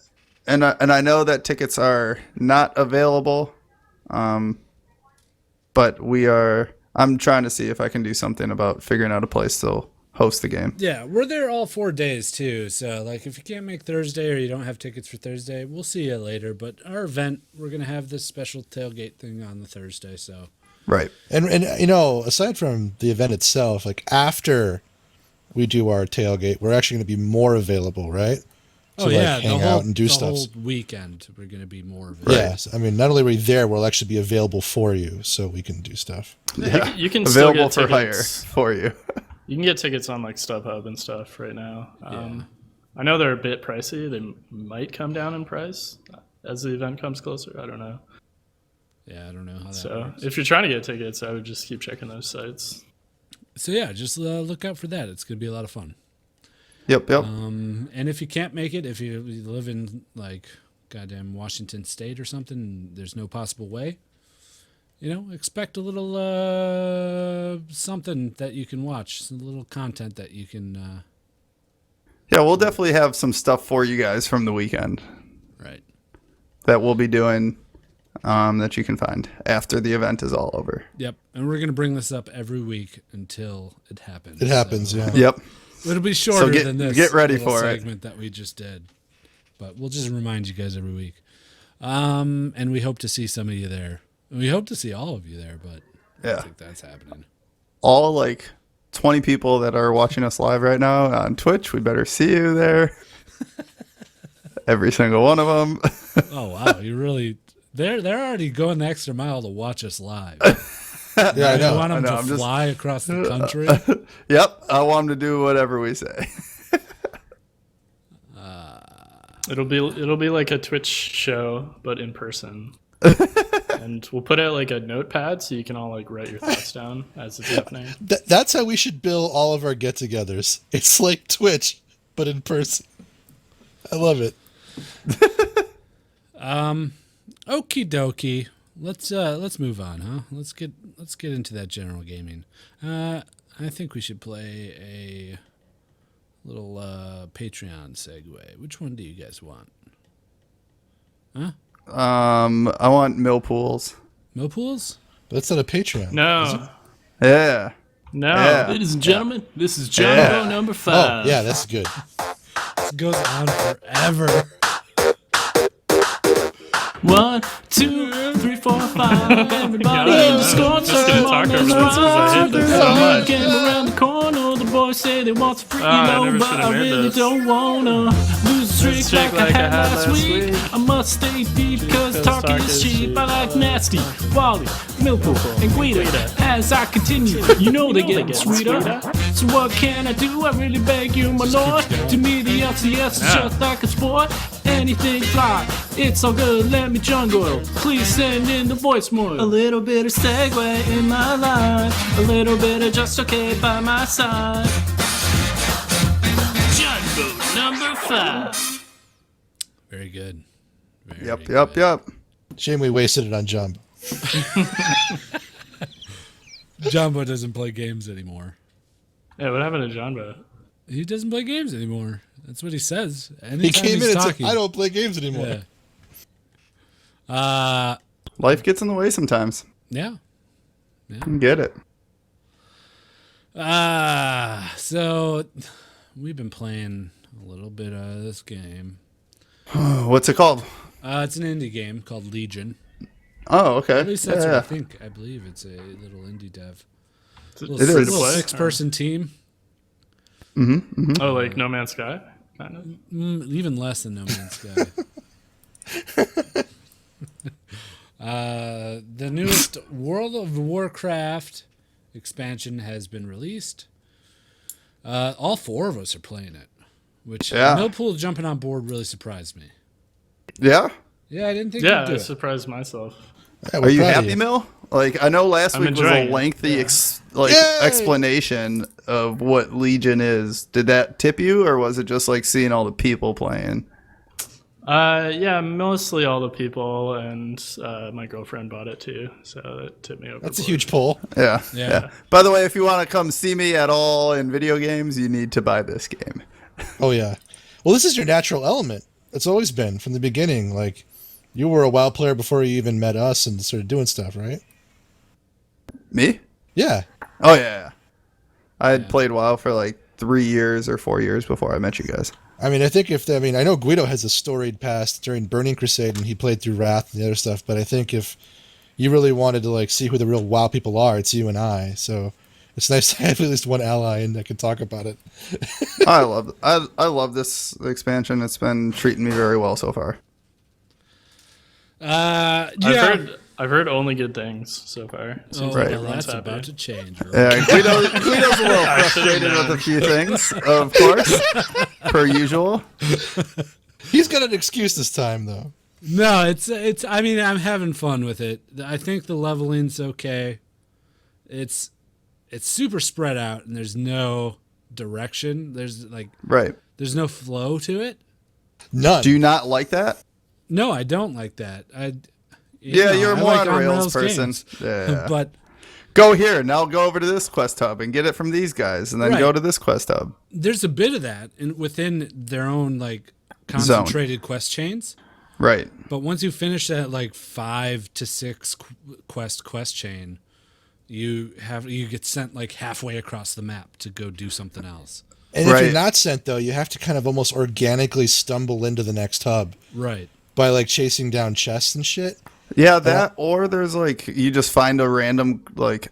And I know that tickets are not available. But I'm trying to see if I can do something about figuring out a place to host the game. Yeah, we're there all 4 days too. So if you can't make Thursday or you don't have tickets for Thursday, we'll see you later. But our event, we're gonna have this special tailgate thing on the Thursday. So Right. And aside from the event itself, after we do our tailgate, we're actually going to be more available, right? To hang out and do stuff. The whole weekend, we're gonna be more of it. Yes, I mean, not only are we there, we'll actually be available for you, so we can do stuff. Yeah. You can still Available get for hire tickets. for you. You can get tickets on StubHub and stuff right now. I know they're a bit pricey. They might come down in price as the event comes closer. I don't know. Yeah, I don't know how that So works. if you're trying to get tickets, I would just keep checking those sites. So yeah, just look out for that. It's gonna be a lot of fun. Yep. And if you can't make it, if you live in goddamn Washington State or something, there's no possible way. Expect a little something that you can watch, some little content that you can. Yeah, we'll definitely have some stuff for you guys from the weekend Right. that we'll be doing that you can find after the event is all over. Yep. And we're gonna bring this up every week until it happens. It happens, yeah. Yep. It'll be shorter get- than this. get ready little for it. segment that we just did, but we'll just remind you guys every week. And we hope to see some of you there. We hope to see all of you there, but I Yeah. don't think that's happening. All 20 people that are watching us live right now on Twitch, we better see you there. Every single one of them. Oh wow, you really they're already going the extra mile to watch us live. Yeah, I You know. want them I know, to I'm just- fly across the country? Yep. I want them to do whatever we say. It'll be like a Twitch show, but in person. And we'll put out a notepad so you can all write your thoughts down as it's happening. That's how we should bill all of our get-togethers. It's like Twitch, but in person. I love it. Okie dokie. Let's move on, huh? Let's get into that general gaming. I think we should play a little Patreon segue. Which one do you guys want? Huh? I want Millpools. Millpools? That's not a Patreon. No. Yeah. No. Yeah. Ladies and gentlemen, this is Jumbo number 5. Oh, yeah, that's good. This goes on forever. 1, 2, 3, 4, 5. Everybody in the score Just gonna talk over this because I hate this so much. Came around the corner, the boys say they want some free I low, never but should've I made really this. don't wanna lose a streak like I had last week. I must stay deep cause talking is cheap. I like Nasty, Wally, Millpool, and Gweedo. As I continue, you know they get sweeter. So what can I do? I really beg you, my lord. To me, the LCS is just like a sport. Anything fly, it's all good. Let me jungle. Please send in the voicemail. A little bit of segue in my life. A little bit of just okay by my side. Jungle number 5. Very good. Very Yep. good. Shame we wasted it on Jumbo. Jumbo doesn't play games anymore. Yeah, what happened to Jonbo? He doesn't play games anymore. That's what he says. He Anytime came he's in and said, talking. I don't play games anymore. Yeah. Life gets in the way sometimes. Yeah. I get it. So we've been playing a little bit of this game. What's it called? It's an indie game called Legion. Oh, okay. At least that's what I Yeah. think. I believe it's a little indie dev. It is. Little six-person team. Oh, like No Man's Sky? Kind of. Even less than No Man's Sky. The newest World of Warcraft expansion has been released. All 4 of us are playing it, which Millpool jumping on board really surprised me. Yeah? Yeah, I didn't think Yeah, you'd do I it. surprised myself. Yeah, Are we're you proud of happy, Mill? Like, I know last I'm week was a enjoying it, lengthy yeah. Yay! explanation of what Legion is. Did that tip you, or was it just like seeing all the people playing? Yeah, mostly all the people, and my girlfriend bought it too, so it tipped me over. That's a huge pull. Yeah. Yeah. By the way, if you want to come see me at all in video games, you need to buy this game. Oh, yeah. Well, this is your natural element. It's always been from the beginning. Like, you were a WoW player before you even met us and started doing stuff, right? Me? Yeah. Oh, yeah. I had played WoW for like 3 years or 4 years before I met you guys. I mean, I think I know Gweedo has a storied past during Burning Crusade and he played through Wrath and the other stuff, but I think if you really wanted to like see who the real WoW people are, it's you and I. So it's nice to have at least one ally and I can talk about it. I love this expansion. It's been treating me very well so far. Yeah. I've heard only good things so far. Seems Right. like Well, everyone's that's happy. about to change. Right? Yeah, Guido's a little frustrated with a few things, of course, per usual. He's got an excuse this time, though. No, it's. I mean, I'm having fun with it. I think the leveling's okay. It's super spread out, and there's no direction. There's no flow to it. None. Do you not like that? No, I don't like that. You're I more like on a Rails on-rails person. games. Yeah. But Go here, now go over to this quest hub and get it from these guys, and then Right. go to this quest hub. there's a bit of that within their own like concentrated quest chains. Right. But once you finish that like 5 to 6 quest chain, you get sent like halfway across the map to go do something else. And if Right. you're not sent, though, you have to kind of almost organically stumble into the next hub Right. by like chasing down chests and shit. Yeah, that or there's like you just find a random like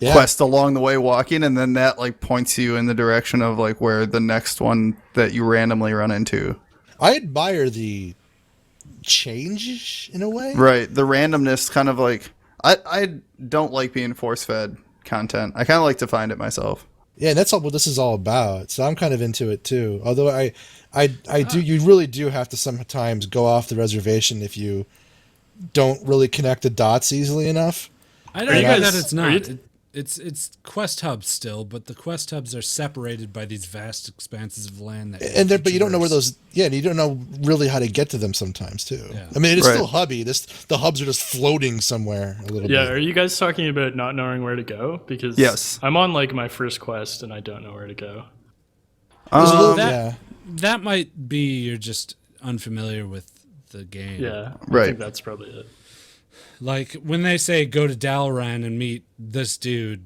Yeah. quest along the way walking, and then that like points you in the direction of like where the next one that you randomly run into. I admire the change in a way. Right. The randomness kind of like I don't like being force fed content. I kind of like to find it myself. Yeah, and that's all what this is all about. So I'm kind of into it too. Although I do, you really do have to sometimes go off the reservation if you don't really connect the dots easily enough. I don't you know guys- that it's are not. you- It's quest hubs still, but the quest hubs are separated by these vast expanses of land. But you don't know where those. Yeah, and you don't know really how to get to them sometimes too. Yeah. I mean, it's Right. still hubby. The hubs are just floating somewhere a little Yeah, bit. are you guys talking about not knowing where to go? Because Yes. I'm on like my first quest and I don't know where to go. There's a little- that- yeah. That might be you're just unfamiliar with the game. Yeah, I Right. think that's probably it. Like when they say go to Dalaran and meet this dude,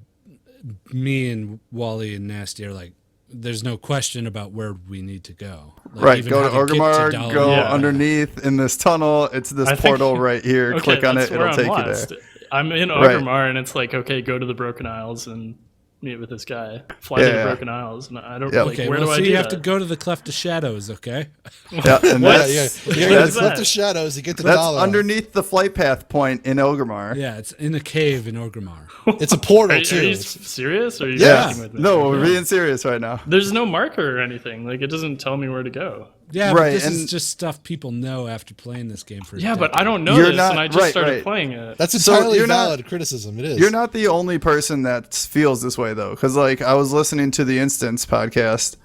me and Wally and Nasty are like, there's no question about where we need to go. Like, Right, even go to how get Orgrimmar, Dalaran. go Yeah. underneath in this tunnel. It's this I think- portal right here. Okay, Click on that's it, where it'll I'm take you lost. there. I'm in Right. Orgrimmar, and it's like, okay, go to the Broken Isles and meet with this guy. Fly to the Yeah. Broken Isles, and I don't Yep. like. Okay, Where well, do I so do you have that? to go to the Cleft of Shadows, okay? Yeah, and What? that's, Yeah, you What gotta is clip that? the shadows. You get to that's Dalaran. underneath the flight path point in Orgrimmar. Yeah, it's in a cave in Orgrimmar. It's a portal Are too. you It's- serious? Or are you Yeah. joking with me? No, Okay. we're being serious right now. There's no marker or anything. Like, it doesn't tell me where to go. Yeah, Right, but this is and- just stuff people know after playing this game for a Yeah, but decade. I don't know You're this, not- and I just right, started right. playing it. That's So entirely you're not- valid criticism. It is. You're not the only person that feels this way though, because like I was listening to the Instance podcast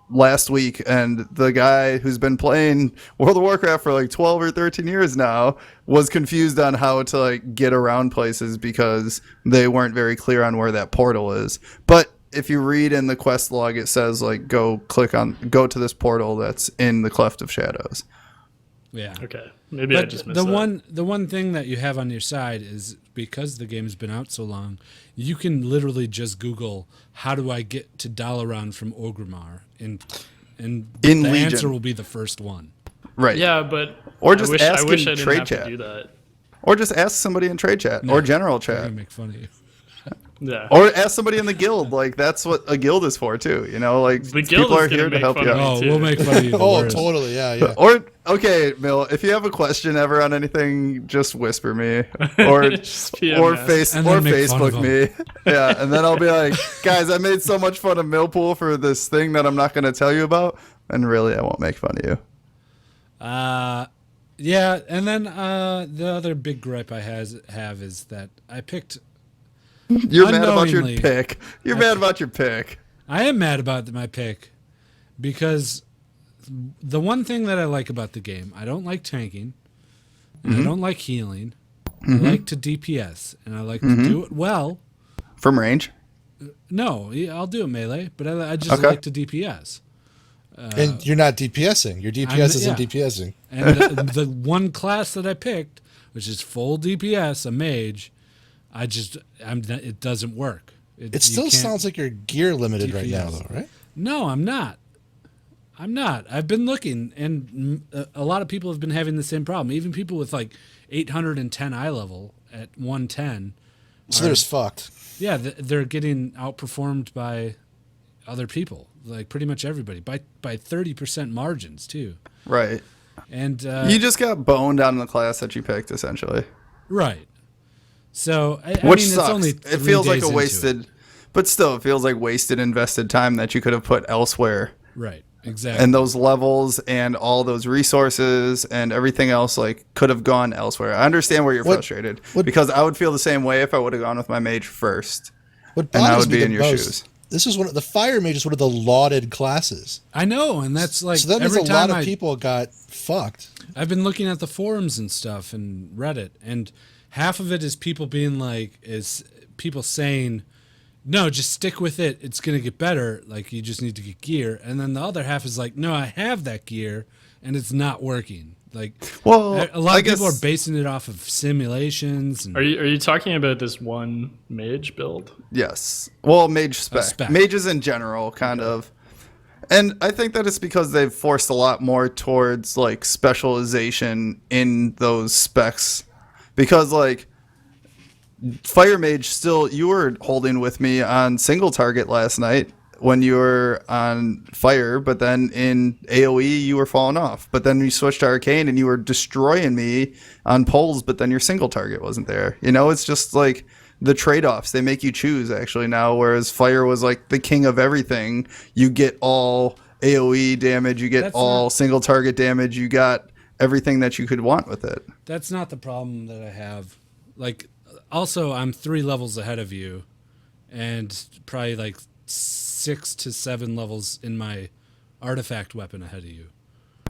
last week, and the guy who's been playing World of Warcraft for like 12 or 13 years now was confused on how to like get around places because they weren't very clear on where that portal is. But if you read in the quest log, it says like go to this portal that's in the Cleft of Shadows. Yeah. Okay, maybe I But just missed the that. the one thing that you have on your side is because the game's been out so long, you can literally just Google how do I get to Dalaran from Orgrimmar, and In the Legion. answer will be the first one. Right. Yeah, but Or just I ask wish in I didn't trade have chat. to do that. Or just ask somebody in trade chat or general I'm chat. gonna make fun of you. Yeah. Or ask somebody in the guild. Like that's what a guild is for too. You know, like The guild people is are gonna here to make help fun you of out. me. Oh, too. we'll make fun of you. the Oh, worst. totally. Yeah, yeah. Or okay, Mill, if you have a question ever on anything, just whisper me or Just PM or us. face And or then make fun of Facebook me. Yeah, and then I'll be like, guys, I made so much fun of Millpool for this thing that I'm not going to tell you about, and really, I won't make fun of you. Yeah, and then the other big gripe I have is that I picked. You're mad about your Unknowingly, pick. You're mad about your pick. I am mad about my pick because the one thing that I like about the game, I don't like tanking, and I don't like healing. I like to DPS, and I like to do it well. From range. No, I'll do it melee, but I just Okay. like to DPS. And you're not DPSing. Your DPS isn't yeah. DPSing. And the one class that I picked, which is full DPS, a mage, it doesn't work. It still sounds like you're gear limited right now, DPS. though, right? No, I'm not. I've been looking, and a lot of people have been having the same problem. Even people with like 810 eye level at 110. So they're just fucked. Yeah, they're getting outperformed by other people, like pretty much everybody, by 30% margins too. Right. And You just got boned on the class that you picked, essentially. right. So I Which mean, sucks. it's only It 3 feels like days a into wasted, it. but still, it feels like wasted invested time that you could have put elsewhere. Right. Exactly. And those levels and all those resources and everything else like could have gone elsewhere. I understand where you're frustrated because I would feel the same way if I would have gone with my mage first. What And I bothers would me be the in your most, shoes. this is the fire mage is one of the lauded classes. I know, and that's like So that means every a lot time of people got fucked. I've been looking at the forums and stuff and Reddit, and half of it is people being like, is people saying, no, just stick with it. It's going to get better. Like, you just need to get gear. And then the other half is like, no, I have that gear and it's not working. Like, Well, a lot I of people guess- are basing it off of simulations. And, Are you talking about this one mage build? Yes. Well, mage spec. spec. Mages in general, kind of. And I think that it's because they've forced a lot more towards like specialization in those specs. Because like Fire Mage still, you were holding with me on single target last night when you were on fire, but then in AoE you were falling off. But then you switched to Arcane and you were destroying me on poles, but then your single target wasn't there. You know, it's just like the trade-offs they make you choose actually now, whereas fire was like the king of everything. You get all AoE damage, you get That's all not- single target damage, you got everything that you could want with it. that's not the problem that I have. Like, also, I'm 3 levels ahead of you and probably like 6 to 7 levels in my artifact weapon ahead of you.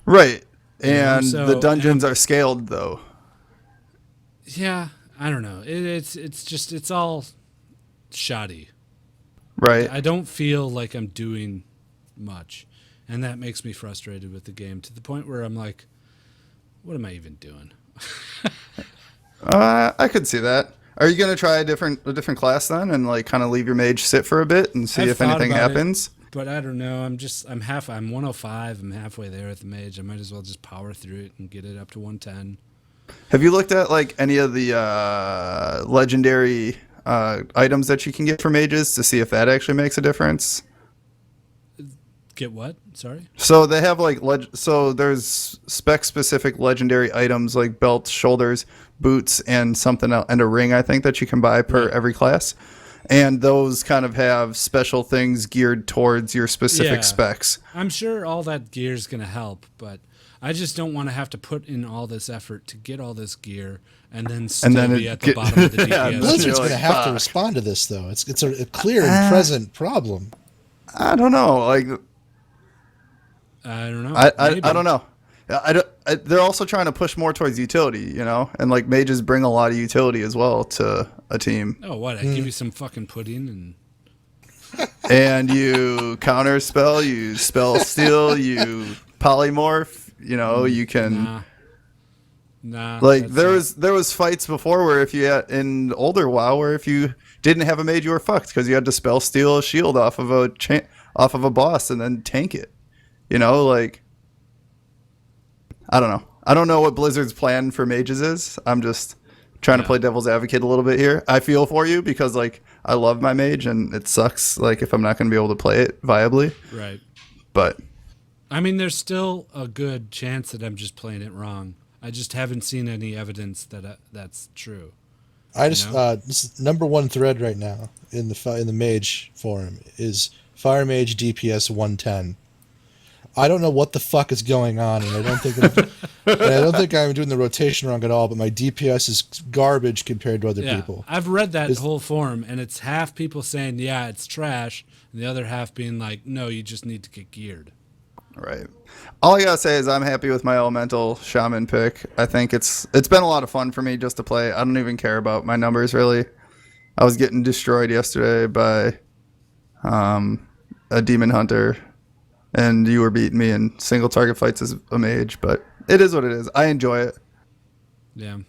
Right. Yeah, And so- the dungeons are scaled though. Yeah, I don't know. It's all shoddy. Right. I don't feel like I'm doing much, and that makes me frustrated with the game to the point where I'm like, what am I even doing? I could see that. Are you gonna try a different class then, and like kind of leave your mage sit for a bit and see I've if thought anything about it. happens? But I don't know. I'm 105. I'm halfway there at the mage. I might as well just power through it and get it up to 110. Have you looked at like any of the legendary items that you can get for mages to see if that actually makes a difference? Get what? Sorry? So they have like so there's spec specific legendary items like belts, shoulders, boots, and something else, and a ring I think that you can buy per every class. And those kind of have special things geared towards your specific specs. I'm sure all that gear is going to help, but I just don't want to have to put in all this effort to get all this gear and then be at the bottom of the DPS. Blizzard's going to have to respond to this, though. It's a clear and present problem. I don't know. Like, I don't know. I don't know. They're also trying to push more towards utility, you know, and like mages bring a lot of utility as well to a team. Oh, what? I give you some fucking pudding and you counter spell, you spell steal, you polymorph. You know, you can. Nah. Like there was fights before where if you had in older WoW where if you didn't have a mage you were fucked because you had to spell steal a shield off of a boss and then tank it. You know, like. I don't know. I don't know what Blizzard's plan for mages is. I'm just trying to play devil's advocate a little bit here. I feel for you because like I love my mage and it sucks like if I'm not going to be able to play it viably. Right. But I mean, there's still a good chance that I'm just playing it wrong. I just haven't seen any evidence that that's true. This is number one thread right now in the mage forum is Fire Mage DPS 110. I don't know what the fuck is going on, and I don't think I'm doing the rotation wrong at all. But my DPS is garbage compared to other people. I've read that whole forum, and it's half people saying, "Yeah, it's trash," and the other half being like, "No, you just need to get geared." Right. All I gotta say is I'm happy with my elemental shaman pick. I think it's been a lot of fun for me just to play. I don't even care about my numbers really. I was getting destroyed yesterday by a demon hunter. And you were beating me in single target fights as a mage, but it is what it is. I enjoy it. Yeah.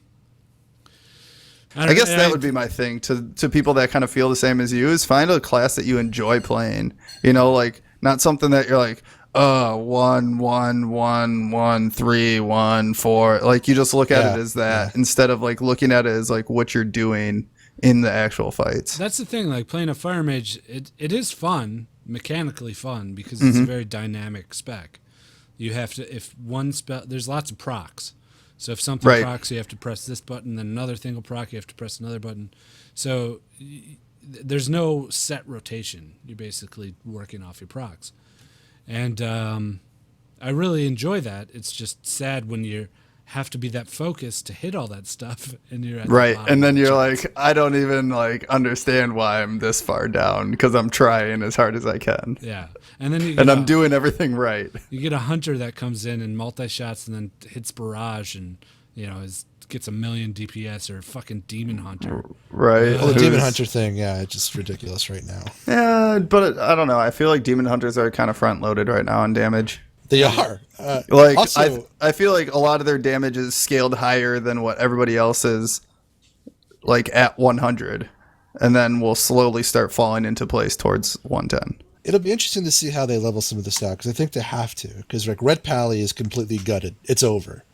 I guess that would be my thing to people that kind of feel the same as you is find a class that you enjoy playing. You know, like not something that you're like, 1, 1, 1, 1, 3, 1, 4. Like you just look at it as that instead of like looking at it as like what you're doing in the actual fights. That's the thing. Like playing a fire mage, it is fun. Mechanically fun because it's a very dynamic spec. You have to if one spell there's lots of procs. So if something procs you have to press this button, then another thing will proc you have to press another button. So there's no set rotation. You're basically working off your procs. And I really enjoy that. It's just sad when you have to be that focused to hit all that stuff and you're at right and then you're like I don't even like understand why I'm this far down because I'm trying as hard as I can and then I'm doing everything right. You get a hunter that comes in and multi-shots and then hits barrage and you know gets 1,000,000 DPS or fucking demon hunter right. Well, the demon hunter thing it's just ridiculous right now. But I don't know, I feel like demon hunters are kind of front loaded right now on damage. They are. Like also, I feel like a lot of their damage is scaled higher than what everybody else is, like at 100, and then we'll slowly start falling into place towards 110. It'll be interesting to see how they level some of this out because I think they have to. Because like Red Pally is completely gutted; it's over.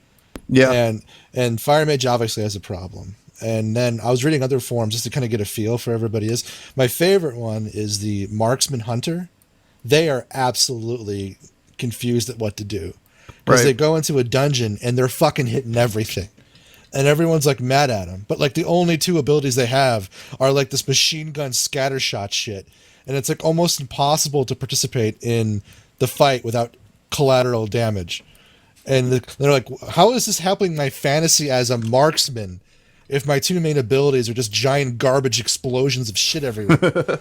Yeah, and Fire Mage obviously has a problem. And then I was reading other forums just to kind of get a feel for everybody is. My favorite one is the Marksman Hunter. They are absolutely confused at what to do because they go into a dungeon and they're fucking hitting everything and everyone's like mad at them, but like the only two abilities they have are like this machine gun scatter shot shit, and it's like almost impossible to participate in the fight without collateral damage. And they're like, how is this helping my fantasy as a marksman if my two main abilities are just giant garbage explosions of shit everywhere?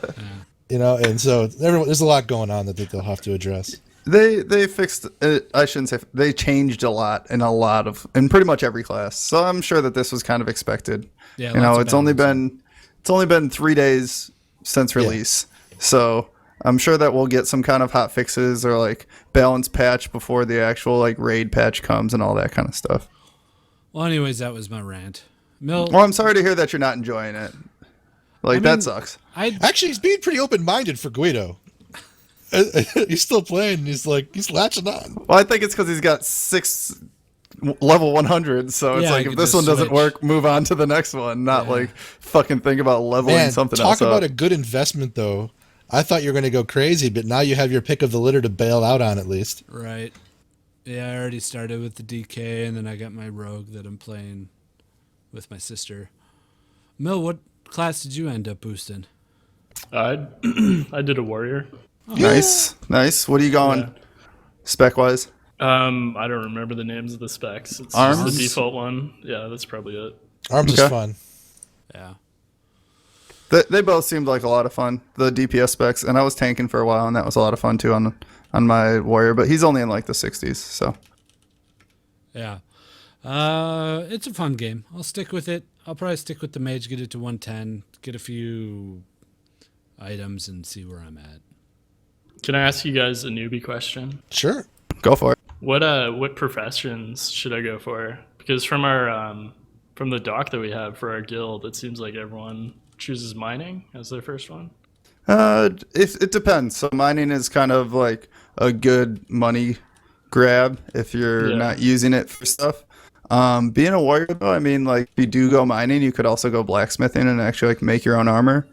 You know, and so there's a lot going on that they'll have to address. They fixed it. I shouldn't say they changed a lot in pretty much every class. So I'm sure that this was kind of expected. Yeah, you know, it's only been 3 days since release. So I'm sure that we'll get some kind of hot fixes or like balance patch before the actual like raid patch comes and all that kind of stuff. Well, anyways, that was my rant. Well, I'm sorry to hear that you're not enjoying it. Like that sucks. Actually, he's being pretty open-minded for Gweedo. He's still playing. He's latching on. Well, I think it's because he's got 6 level 100, so it's Yeah, I like if could this just one doesn't switch. work, move on to the next one. Not like fucking think about leveling Man, something talk else about up. a good investment, though. I thought you were going to go crazy, but now you have your pick of the litter to bail out on at least. Right. Yeah, I already started with the DK, and then I got my rogue that I'm playing with my sister. Mil, what class did you end up boosting? I did a warrior. Nice. What are you going Yeah. spec wise? I don't remember the names of the specs. It's Arms? just the default one. Yeah, that's probably it. Arms is Okay. fun. Yeah. They both seemed like a lot of fun. The DPS specs, and I was tanking for a while, and that was a lot of fun too on my warrior. But he's only in like the 60s, so Yeah. It's a fun game. I'll stick with it. I'll probably stick with the mage, get it to 110, get a few items, and see where I'm at. Can I ask you guys a newbie question? Sure. go for it. What professions should I go for? Because from our from the doc that we have for our guild, it seems like everyone chooses mining as their first one. It depends. So mining is kind of like a good money grab if you're Yeah. not using it for stuff. Being a warrior though, I mean, like if you do go mining, you could also go blacksmithing and actually like make your own armor.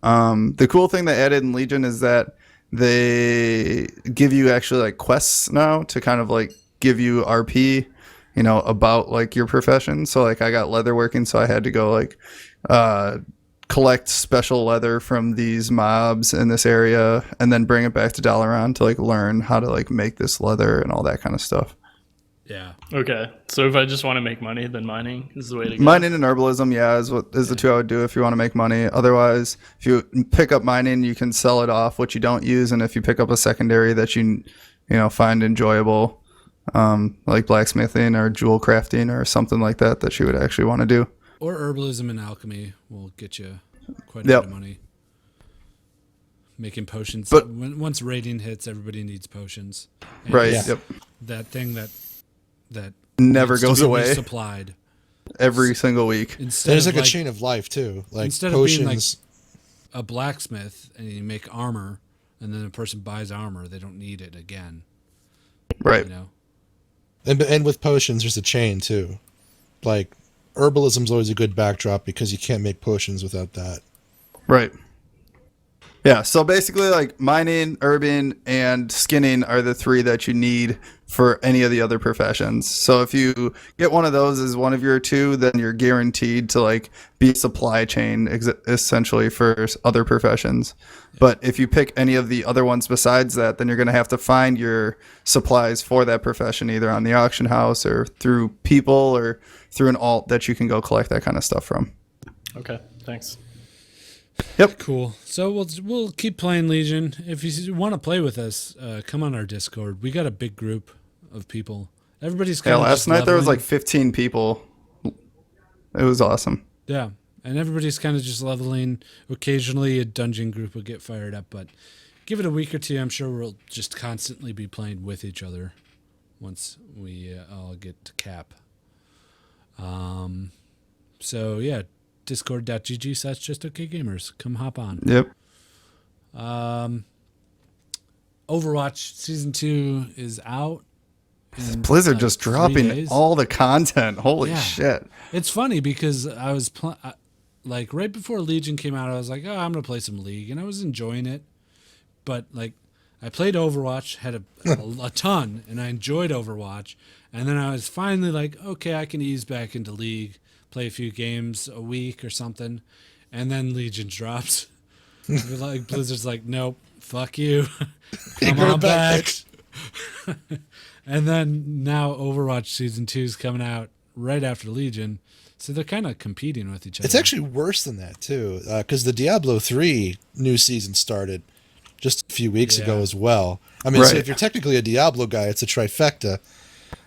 The cool thing they added in Legion is that they give you actually like quests now to kind of like give you RP, about like your profession. So like I got leatherworking, so I had to go like collect special leather from these mobs in this area and then bring it back to Dalaran to like learn how to like make this leather and all that kind of stuff. Yeah. Okay, so if I just want to make money, then mining is the way to go. Mining and herbalism, is the two I would do if you want to make money. Otherwise, if you pick up mining, you can sell it off what you don't use, and if you pick up a secondary that you find enjoyable, like blacksmithing or jewel crafting or something like that you would actually want to do. Or herbalism and alchemy will get you quite a Yep. bit of money. Making potions. But- once rating hits, everybody needs potions. And Right. it's Yep. That thing that Never needs to goes be away Supplied. every single week. Instead There's of like a chain of life too. Like instead potions. of being like a blacksmith and you make armor, and then a person buys armor, they don't need it again. Right. And with potions, there's a chain too. Like herbalism's always a good backdrop because you can't make potions without that. Right. Yeah, so basically like mining, herbing, and skinning are the 3 that you need for any of the other professions. So if you get one of those as one of your 2, then you're guaranteed to like be supply chain essentially for other professions. But if you pick any of the other ones besides that, then you're going to have to find your supplies for that profession either on the auction house or through people or through an alt that you can go collect that kind of stuff from. Okay, thanks. Yep. Cool. So we'll keep playing Legion. If you want to play with us, come on our Discord. We got a big group of people. Everybody's kind Yeah, of last night there was like 15 people. It was awesome. Yeah, and everybody's kind of just leveling. Occasionally a dungeon group will get fired up, but give it a week or two. I'm sure we'll just constantly be playing with each other once we all get to cap. So yeah, discord.gg/justokgamers. Come hop on. Yep. Overwatch Season 2 is out. in, Blizzard like, just 3 dropping days. all the content. Holy Yeah. shit. It's funny because I was like right before Legion came out, I was like, oh, I'm gonna play some League, and I was enjoying it. But like, I played Overwatch, had a ton, and I enjoyed Overwatch. And then I was finally like, okay, I can ease back into League, play a few games a week or something, and then Legion drops. Like Blizzard's like, nope, fuck you, come on back. And then now Overwatch Season 2 is coming out right after Legion, so they're kind of competing with each other. It's actually worse than that too, because the Diablo 3 new season started just a few weeks ago Yeah. as well. I mean, so Right. if you're technically a Diablo guy, it's a trifecta.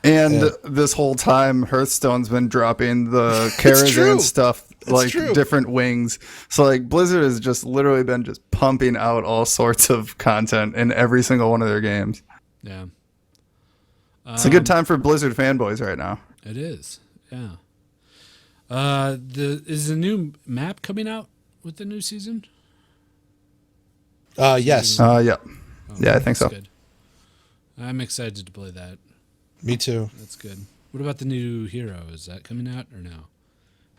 And Yeah. this whole time, Hearthstone's been dropping the true. Karazhan stuff, like true. different wings. So like Blizzard has just literally been just pumping out all sorts of content in every single one of their games. Yeah. It's a good time for Blizzard fanboys right now. It is. Yeah. Is the new map coming out with the new season? Yes. Yeah. Yeah, I think so. That's good. I'm excited to play that. Me too. That's good. What about the new hero? Is that coming out or no?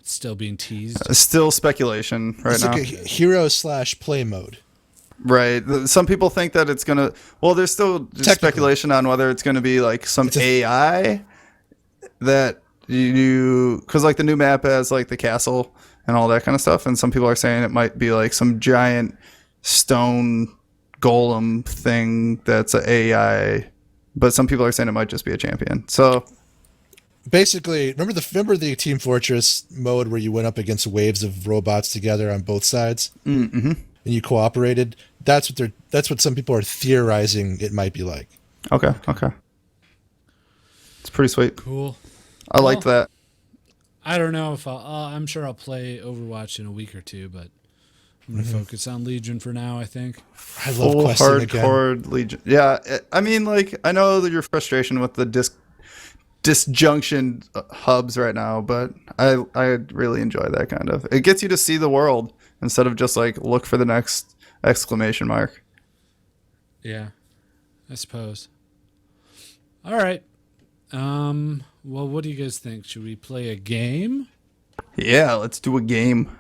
It's still being teased. Still speculation right It's now. like a hero/play mode. Right. Some people think that it's gonna. Well, there's still just Technically. speculation on whether it's gonna be like some AI that because like the new map has like the castle and all that kind of stuff, and some people are saying it might be like some giant stone golem thing that's a AI, but some people are saying it might just be a champion. So Basically, remember the Team Fortress mode where you went up against waves of robots together on both sides, mm-hmm. and you cooperated. That's what some people are theorizing it might be like. Okay, it's pretty sweet. Cool. I liked that. I don't know if I'm sure I'll play Overwatch in a week or two, but I'm going to focus on Legion for now, I think. I love Full questing again. hardcore Legion. Yeah, I mean, like, I know that your frustration with the disjunction hubs right now, but I really enjoy that kind of. It gets you to see the world instead of just like look for the next exclamation mark. Yeah, I suppose. All right. Well, what do you guys think? Should we play a game? Yeah, let's do a game.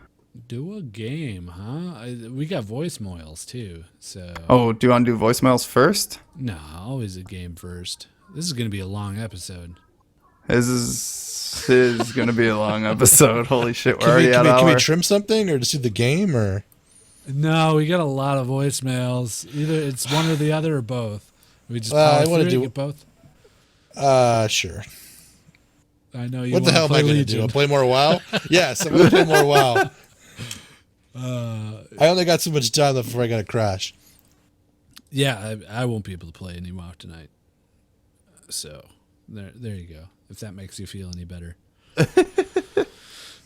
Do a game, huh? We got Voicemoyles too, so. Oh, do you want to do voicemails first? No, always a game first. This is going to be a long episode. This is going to be a long episode. Holy shit, we're already at Can we hour. trim something or just do the game or? No, we got a lot of voicemails. Either it's one or the other or both. We just I power wanna through do- it, get both. Sure. I know you. What the hell am I going to do? I'll play more WoW? Yes, I'm going to play more WoW. I only got so much time left before I got to crash. Yeah, I won't be able to play any WoW tonight. So there you go. If that makes you feel any better.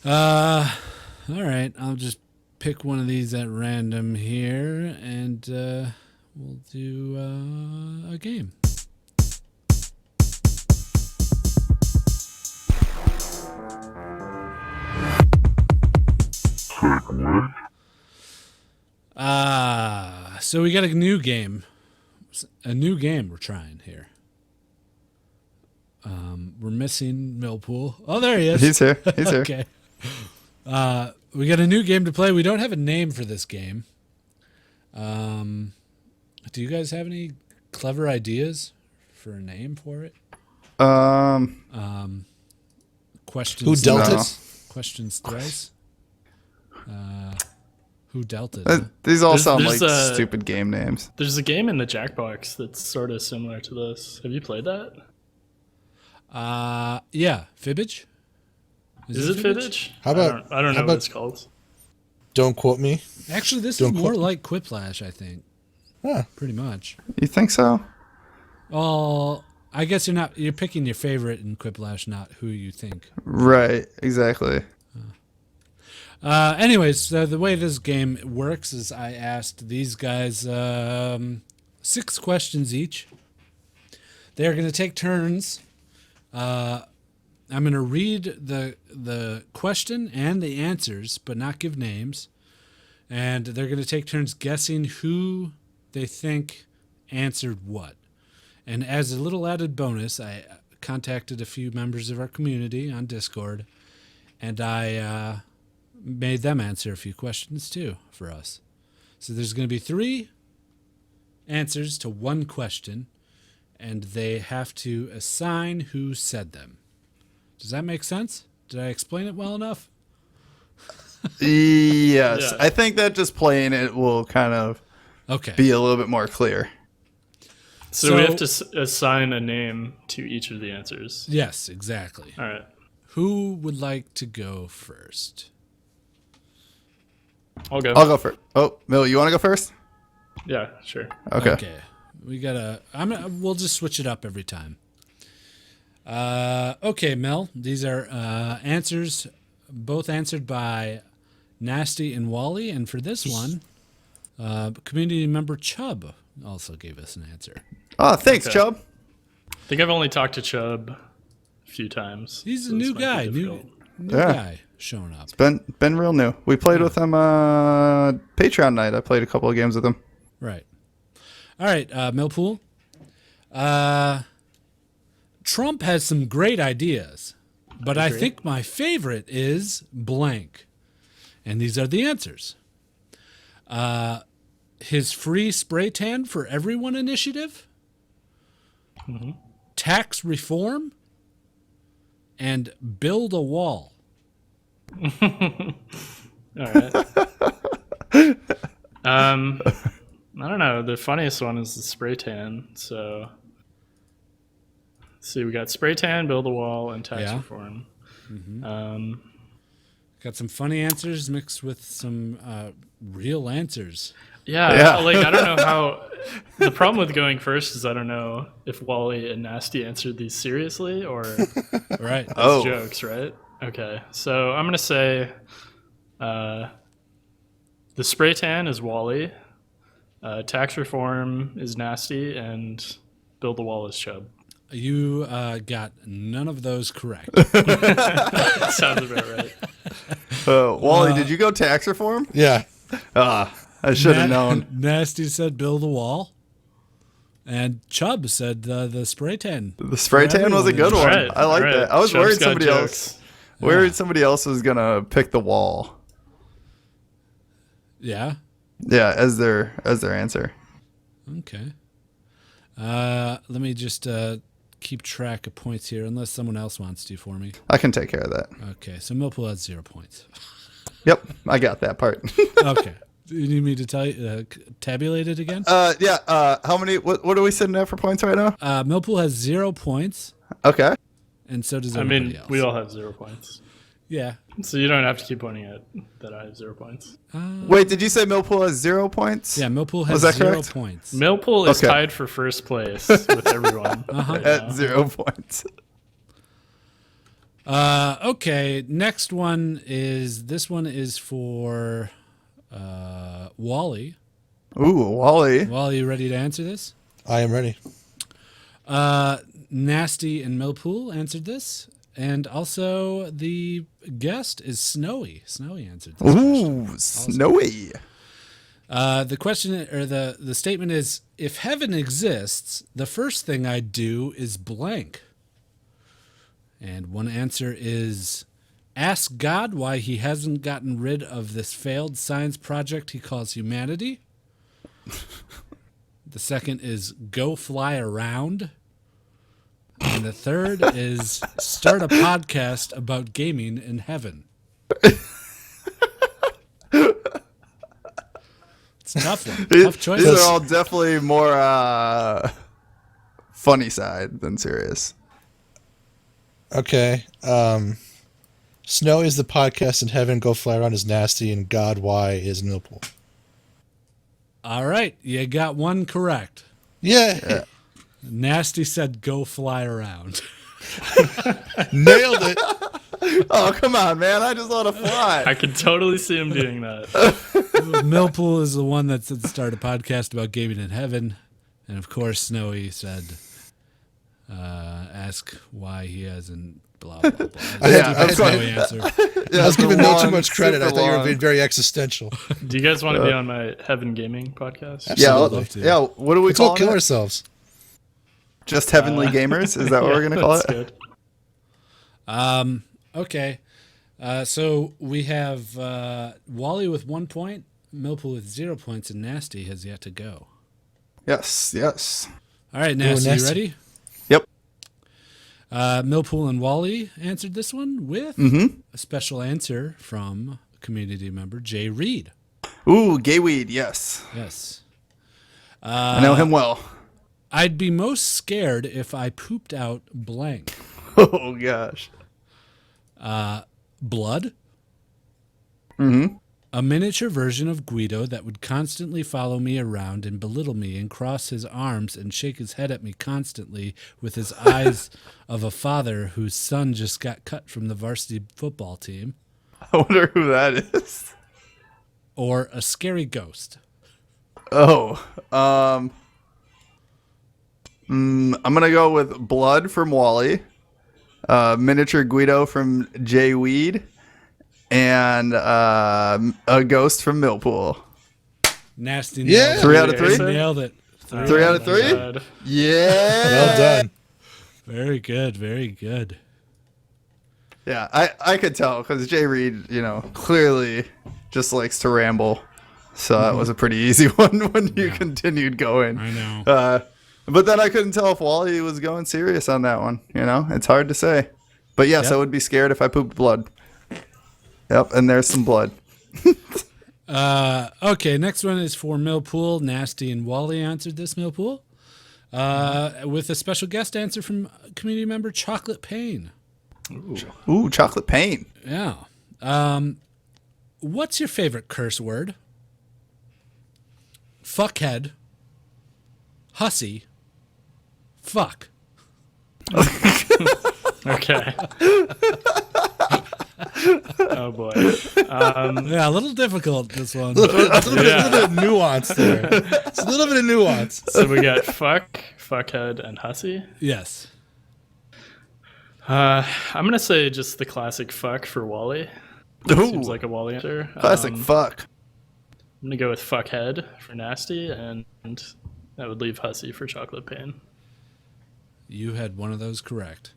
All right, I'll just pick one of these at random here, and we'll do a game. So we got a new game. We're trying here. We're missing Millpool. Oh, there he is. He's here. Okay. We got a new game to play. We don't have a name for this game. Do you guys have any clever ideas for a name for it? Questions. Who dealt No. it? Questions thrice. Who dealt it? These all There's- sound there's like a- stupid game names. There's a game in the Jackbox that's sort of similar to this. Have you played that? Yeah, Fibbage. Is it Fibbage? How about- I don't how know about- what it's called. Don't quote me. Actually, this Don't is more quote- like Quiplash, I think. Huh. Pretty much. You think so? Well, I guess you're picking your favorite in Quiplash, not who you think. Right, exactly. Anyways, so the way this game works is I asked these guys 6 questions each. They're going to take turns. I'm going to read the question and the answers, but not give names. And they're going to take turns guessing who they think answered what. And as a little added bonus, I contacted a few members of our community on Discord, and I made them answer a few questions too for us. So there's going to be 3 answers to 1 question, and they have to assign who said them. Does that make sense? Did I explain it well enough? Yes, Yeah. I think that just playing it will kind of Okay. be a little bit more clear. So we have to assign a name to each of the answers. Yes, exactly. All right. Who would like to go first? I'll go. I'll go first. Oh, Mill, you want to go first? Yeah, sure. Okay. We gotta. We'll just switch it up every time. Okay, Mel. These are answers, both answered by Nasty and Wally, and for this one, community member Chubb also gave us an answer. Oh, thanks, Okay. Chubb. I think I've only talked to Chubb a few times. He's a so this new might be guy, difficult. new Yeah. guy showing up. Been real new. We played with him Patreon night. I played a couple of games with him. Right. All right, Millpool. Trump has some great ideas, but I think my favorite is blank. And these are the answers. His free spray tan for everyone initiative, tax reform, and build a wall. All right. I don't know. The funniest one is the spray tan. So, let's see, we got spray tan, build a wall, and tax reform. Got some funny answers mixed with some real answers. Yeah. Like, I don't know how. The problem with going first is I don't know if Wally and Nasty answered these seriously or Right. as jokes, right? Okay. So I'm going to say the spray tan is Wally, tax reform is Nasty, and build the wall is Chubb. You got none of those correct. Sounds about right. Wally, did you go tax reform? Yeah. I should have known. Nasty said build a wall. And Chubb said the spray tan. The spray tan was a good one. Right, I like that. I was Chubb's worried got somebody jokes. else. Worried somebody else was gonna pick the wall. Yeah. Yeah, as their answer. Okay. Let me just keep track of points here, unless someone else wants to for me. I can take care of that. Okay, so Millpool has 0 points. Yep, I got that part. Okay. Do you need me to tell you, tabulate it again? Yeah. How many? What are we sitting at for points right now? Millpool has 0 points, Okay. and so does I everybody mean, else. we all have 0 points. Yeah. So you don't have to keep pointing at that I have 0 points. Wait, did you say Millpool has 0 points? Yeah, Millpool Was has that 0 correct? points. Millpool is Okay. tied for first place with everyone. Right At now. 0 points. Okay, next one is, this one is for Wally. Ooh, Wally. Wally, you ready to answer this? I am ready. Nasty and Millpool answered this. And also the guest is Snowy. Snowy answered this. Ooh, snowy. The question, or the statement is, if heaven exists, the first thing I'd do is blank. And one answer is, ask God why he hasn't gotten rid of this failed science project he calls humanity. The second is, go fly around. And the third is, start a podcast about gaming in heaven. It's a tough one. Tough choice. These are all definitely more funny side than serious. Okay. Snow is the podcast in heaven. Go fly around is Nasty, and God why is Millpool. All right, you got one correct. Yeah. Nasty said go fly around. Nailed it. Oh, come on, man. I just want to fly. I could totally see him doing that. Millpool is the one that said start a podcast about gaming in heaven. And of course, Snowy said ask why he hasn't blah, blah, blah. I Snowy answer. I was giving no too long, much credit. I super thought you were long. being very existential. Do you guys want to be on my Heaven Gaming podcast? Yeah, Absolutely. love to. yeah. What do we Let's all call kill it? ourselves. Just Heavenly Gamers? Is that what we're going to call that's it? good. Okay. So we have Wally with 1 point, Millpool with 0 points, and Nasty has yet to go. Yes, yes. All right, Nasty, you Nasty. ready? Yep. Millpool and Wally answered this one with a special answer from community member Jay Reed. Ooh, gay weed, yes. Yes. I know him well. I'd be most scared if I pooped out blank. Oh, gosh. Blood. Mm-hmm. A miniature version of Gweedo that would constantly follow me around and belittle me and cross his arms and shake his head at me constantly with his eyes of a father whose son just got cut from the varsity football team. I wonder who that is. Or a scary ghost. Oh, I'm gonna go with blood from Wally, miniature Gweedo from Jay Weed, and a ghost from Millpool. Nasty. Yeah. nailed it. 3 out of 3? Nailed it. 3 out of 3? God. Yeah. Well done. Very good. Very good. Yeah, I could tell because Jay Reed, clearly just likes to ramble. So that was a pretty easy one when you continued going. I know. But then I couldn't tell if Wally was going serious on that one. It's hard to say. But yes, Yep. I would be scared if I pooped blood. Yep, and there's some blood. Okay, next one is for Millpool. Nasty and Wally answered this, Millpool. With a special guest answer from community member Chocolate Pain. Ooh, chocolate pain. Yeah. What's your favorite curse word? Fuckhead. Hussy. Fuck. Okay. Oh boy. Yeah, a little difficult, this one. A little bit of nuance there. It's a little bit of nuance. So we got fuckhead, and hussy. Yes. I'm gonna say just the classic fuck for Wally. Ooh, Seems like a Wally answer. classic fuck. I'm gonna go with fuckhead for nasty, and that would leave hussy for chocolate pain. You had one of those correct.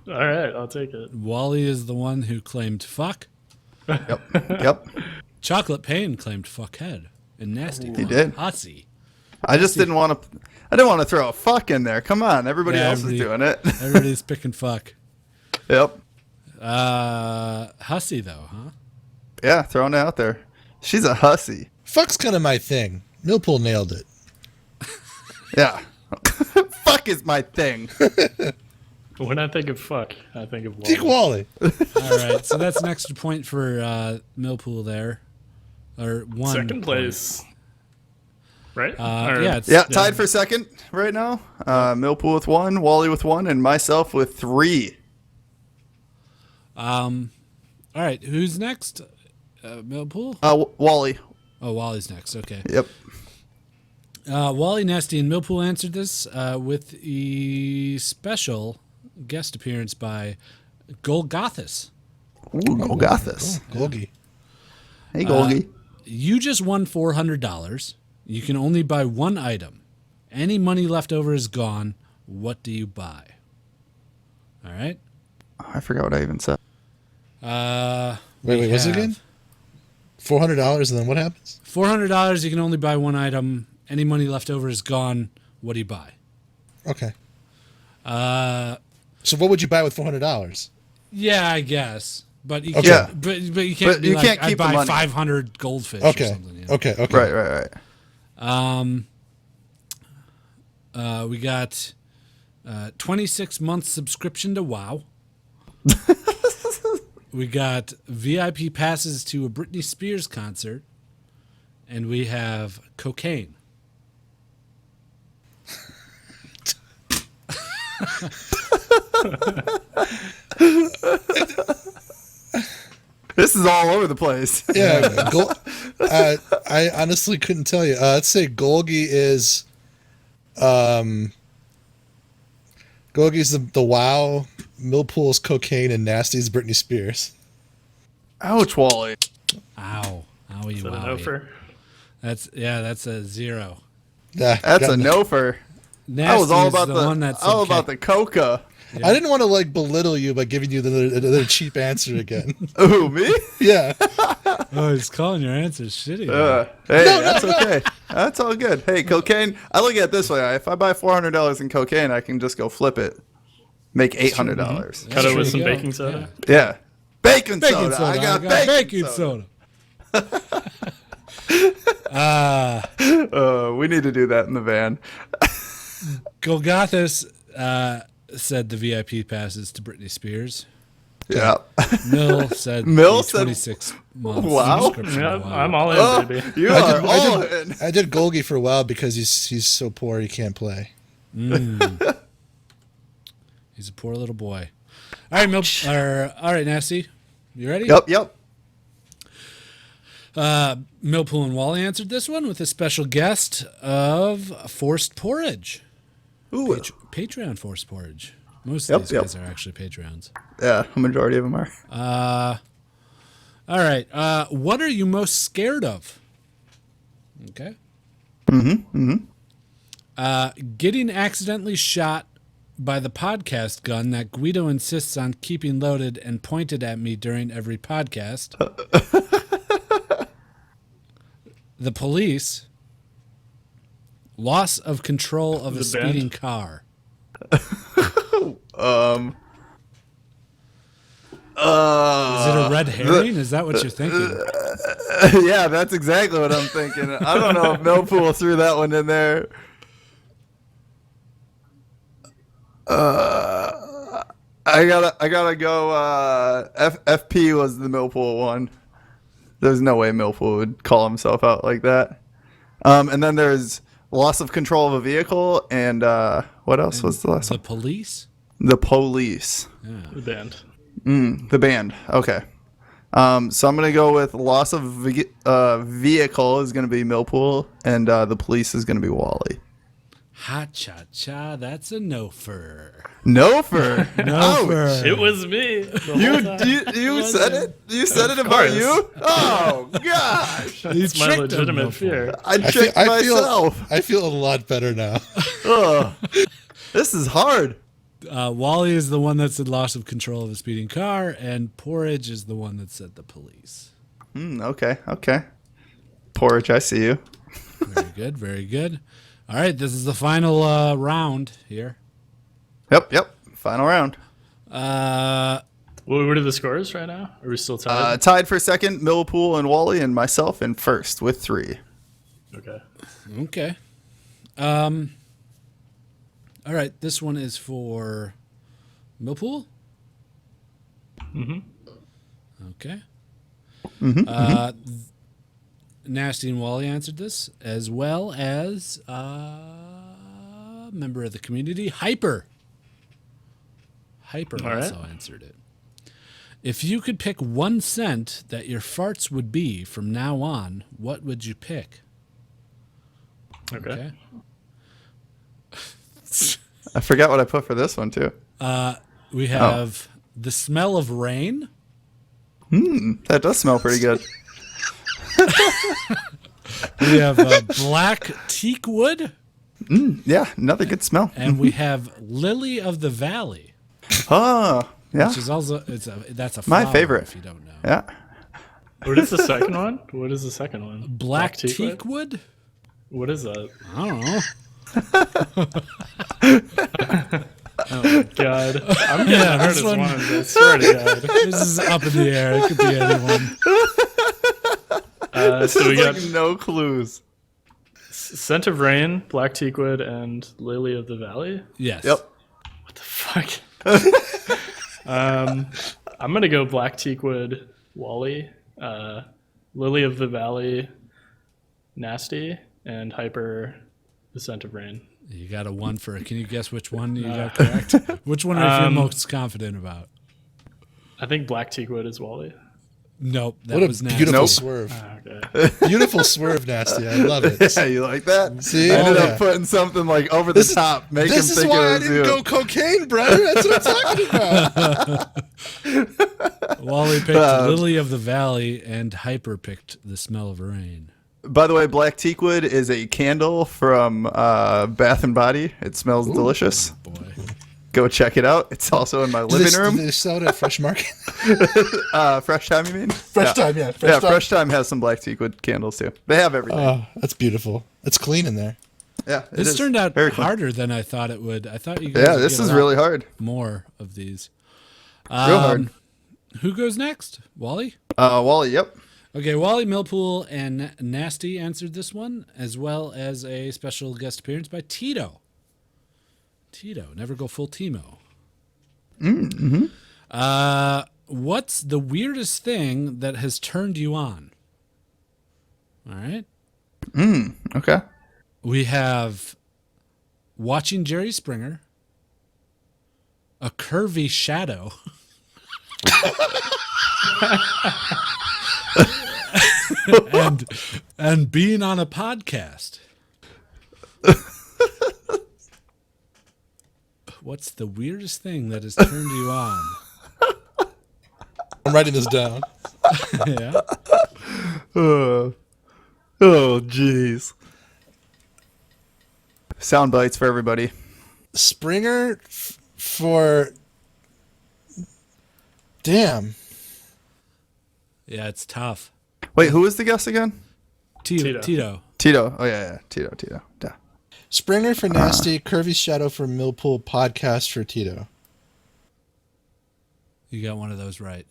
All right, I'll take it. Wally is the one who claimed fuck. Yep. Chocolate Pain claimed fuckhead. And Nasty He did. Hussy. I just didn't want to. I didn't want to throw a fuck in there. Come on, everybody Yeah, else is doing it. Everybody's picking fuck. Yep. Hussy, though, huh? Yeah, throwing it out there. She's a hussy. Fuck's kind of my thing. Millpool nailed it. Yeah. Fuck is my thing. When I think of fuck, I think of Dick Wally. Wally. All right, so that's an extra point for Millpool there. Or one. Second place. Right? Yeah, it's, Yeah, tied for second right now. Millpool with 1, Wally with 1, and myself with 3. All right, who's next? Millpool? Wally. Oh, Wally's next. Okay. Yep. Wally, Nasty, and Millpool answered this with a special guest appearance by Golgothus. Ooh, Golgothus. Golgi. Hey, Golgi. You just won $400. You can only buy one item. Any money left over is gone. What do you buy? All right. I forgot what I even said. Wait, what's it again? $400, and then what happens? $400. You can only buy one item. Any money left over is gone. What do you buy? Okay. So what would you buy with $400? Yeah, I guess. But you Okay. can't, but you can't But be you like, can't I keep the buy money. 500 goldfish or Okay. something. You know? Okay. Right. We got 26 month subscription to WoW. We got VIP passes to a Britney Spears concert. And we have cocaine. This is all over the place. Yeah. I honestly couldn't tell you. Let's say Golgi is, Golgi's the WoW, Millpool's cocaine, and Nasty's Britney Spears. Ouch, Wally. Ow. Owie, Is that an wowie. offer? That's a 0. Yeah, That's got a no- no for. Nasty I was all is about the one that's all about the coca. I didn't want to belittle you by giving you another cheap answer again. Ooh, me? Yeah. Oh, he's calling your answers shitty. Hey, that's okay. That's all good. Hey, cocaine. I look at it this way. If I buy $400 in cocaine, I can just go flip it, make $800. Cut it with some There you go. baking soda. Yeah. Baking Baking soda. soda. I got baking soda. We need to do that in the van. Golgothus said the VIP passes to Britney Spears. Yeah. Mill said Mill the said- 26 months Wow. subscription Yeah, to WoW. I'm all in, Oh, baby. you are all in. I did Golgi for a while because he's so poor he can't play. He's a poor little boy. All right, all right, Nasty. You ready? Yep. Millpool and Wally answered this one with a special guest of Forced Porridge. Ooh. Patreon Forced Porridge. Most of these guys are actually Patreons. Yeah, a majority of them are. All right. What are you most scared of? Okay. Getting accidentally shot by the podcast gun that Gweedo insists on keeping loaded and pointed at me during every podcast. The police. Loss of control of a speeding car. Is it a red herring? Is that what you're thinking? Yeah, that's exactly what I'm thinking. I don't know if Millpool threw that one in there. I gotta go. FP was the Millpool one. There's no way Millpool would call himself out like that. And then there's loss of control of a vehicle, and what else was the last one? The police. The police. Yeah. The band. The band. Okay. So I'm gonna go with loss of vehicle is gonna be Millpool, and the police is gonna be Wally. Ha cha cha. That's a no-fer. No-fer. No-fer. It was me. You said it. You said it about you. Oh gosh. It's my legitimate fear. I tricked myself. I feel a lot better now. Oh, this is hard. Wally is the one that said loss of control of a speeding car, and Porridge is the one that said the police. Okay. Porridge, I see you. Very good. Very good. All right, this is the final round here. Yep. Final round. What are the scores right now? Are we still tied? Tied for second, Millpool and Wally, and myself in first with 3. Okay. All right, this one is for Millpool. Okay. Nasty and Wally answered this, as well as a member of the community, Hyper. Hyper also answered it. If you could pick one scent that your farts would be from now on, what would you pick? Okay. I forgot what I put for this one too. We have the smell of rain. That does smell pretty good. We have black teak wood. Yeah, another good smell. And we have lily of the valley. Oh, yeah. Which is also that's a My flower, favorite. if you don't know. Yeah. What is the second one? What is the second one? Black teak wood? What is that? I don't know. Oh my god. I'm getting the hardest one- ones, I swear to god. This is up in the air. It could be anyone. So we got Like no clues. Scent of Rain, Black Teakwood, and Lily of the Valley. Yes. Yep. What the fuck? I'm gonna go Black Teakwood, Wally, Lily of the Valley, Nasty, and Hyper, the Scent of Rain. You got a 1 for it. Can you guess which one you got correct? Which one are you most confident about? I think Black Teakwood is Wally. Nope. That What a was nasty. beautiful Nope. swerve. Okay. Beautiful swerve, Nasty. I love it. Yeah, you like that? See? I ended Oh, up yeah. putting something like over the top, make him This is think why I it was didn't you. go cocaine, brother. That's what I'm talking about. Wally picked Lily of the Valley, and Hyper picked the smell of rain. By the way, Black Teakwood is a candle from Bath and Body. It smells delicious. Boy. Go check it out. It's also in my Do living they room. sell it at Fresh Market? Fresh Time, you mean? Fresh Time, yeah. Yeah, Fresh Time has some Black Teakwood candles too. They have everything. Oh, that's beautiful. It's clean in there. Yeah, it This is. turned out Very clean. harder than I thought it would. I thought you guys Yeah, would this get is a lot really hard. more of these. Real hard. Who goes next? Wally? Wally, yep. Okay, Wally, Millpool, and Nasty answered this one, as well as a special guest appearance by Tito. Tito, never go full Timo. What's the weirdest thing that has turned you on? All right. Okay. We have watching Jerry Springer, a curvy shadow, and being on a podcast. What's the weirdest thing that has turned you on? I'm writing this down. Yeah. Oh, jeez. Sound bites for everybody. Springer for. Damn. Yeah, it's tough. Wait, who was the guest again? Tito. Tito. Oh yeah. Tito. Duh. Springer for Nasty, Curvy Shadow for Millpool, Podcast for Tito. You got one of those right.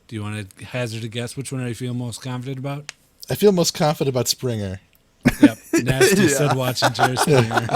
Do you want to hazard a guess? Which one are you feel most confident about? I feel most confident about Springer. Yep. Nasty said watching Jerry Springer.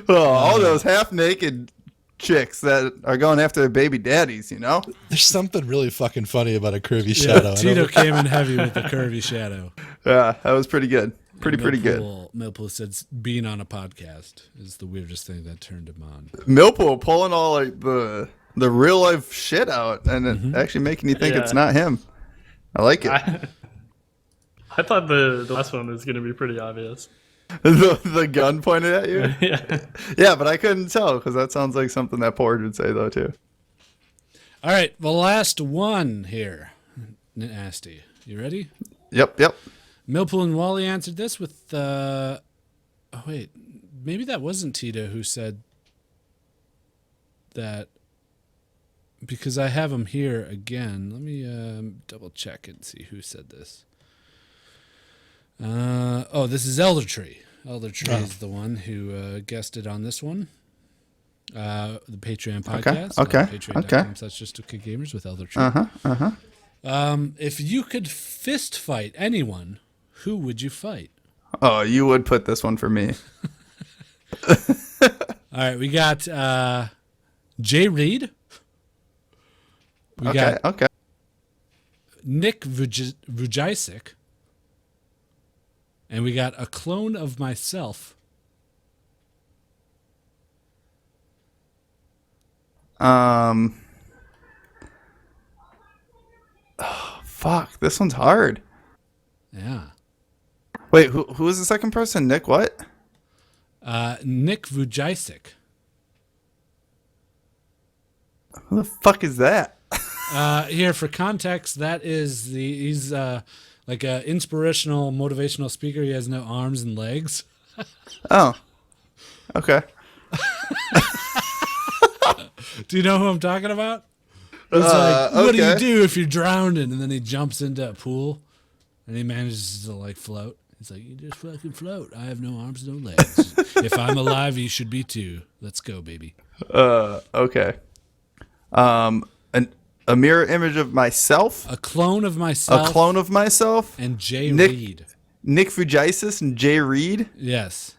All those half-naked chicks that are going after their baby daddies, you know? There's something really fucking funny about a Curvy Shadow. Yeah, Tito came in heavy with the Curvy Shadow. Yeah, that was pretty good. Pretty good. Millpool said being on a podcast is the weirdest thing that turned him on. Millpool pulling all like the real life shit out and it actually making you think it's not him. I like it. I thought the last one was going to be pretty obvious. the gun pointed at you? Yeah. Yeah, but I couldn't tell because that sounds like something that Porge would say though too. All right, the last one here. Nasty. You ready? Yep. Millpool and Wally answered this with, oh wait, maybe that wasn't Tito who said that, because I have him here again. Let me double check and see who said this. This is Elder Tree. Elder Tree is the one who guested on this one. The Patreon podcast. Okay. Patreon.com/JustOKGamers with Elder Tree. If you could fist fight anyone, who would you fight? Oh, you would put this one for me. All right, we got Jay Reed. We got Nick Vujicic. And we got a clone of myself. Oh, fuck. This one's hard. Yeah. Wait, who was the second person? Nick what? Nick Vujicic. Who the fuck is that? Here, for context, he's like an inspirational, motivational speaker. He has no arms and legs. Oh. Okay. Do you know who I'm talking about? It's like, what do you do if you're drowning? And then he jumps into a pool and he manages to like float. He's like, you just fucking float. I have no arms, no legs. If I'm alive, you should be too. Let's go, baby. Okay. A mirror image of myself. A clone of myself. And Jay Reed. Nick Vujicic and Jay Reed. Yes.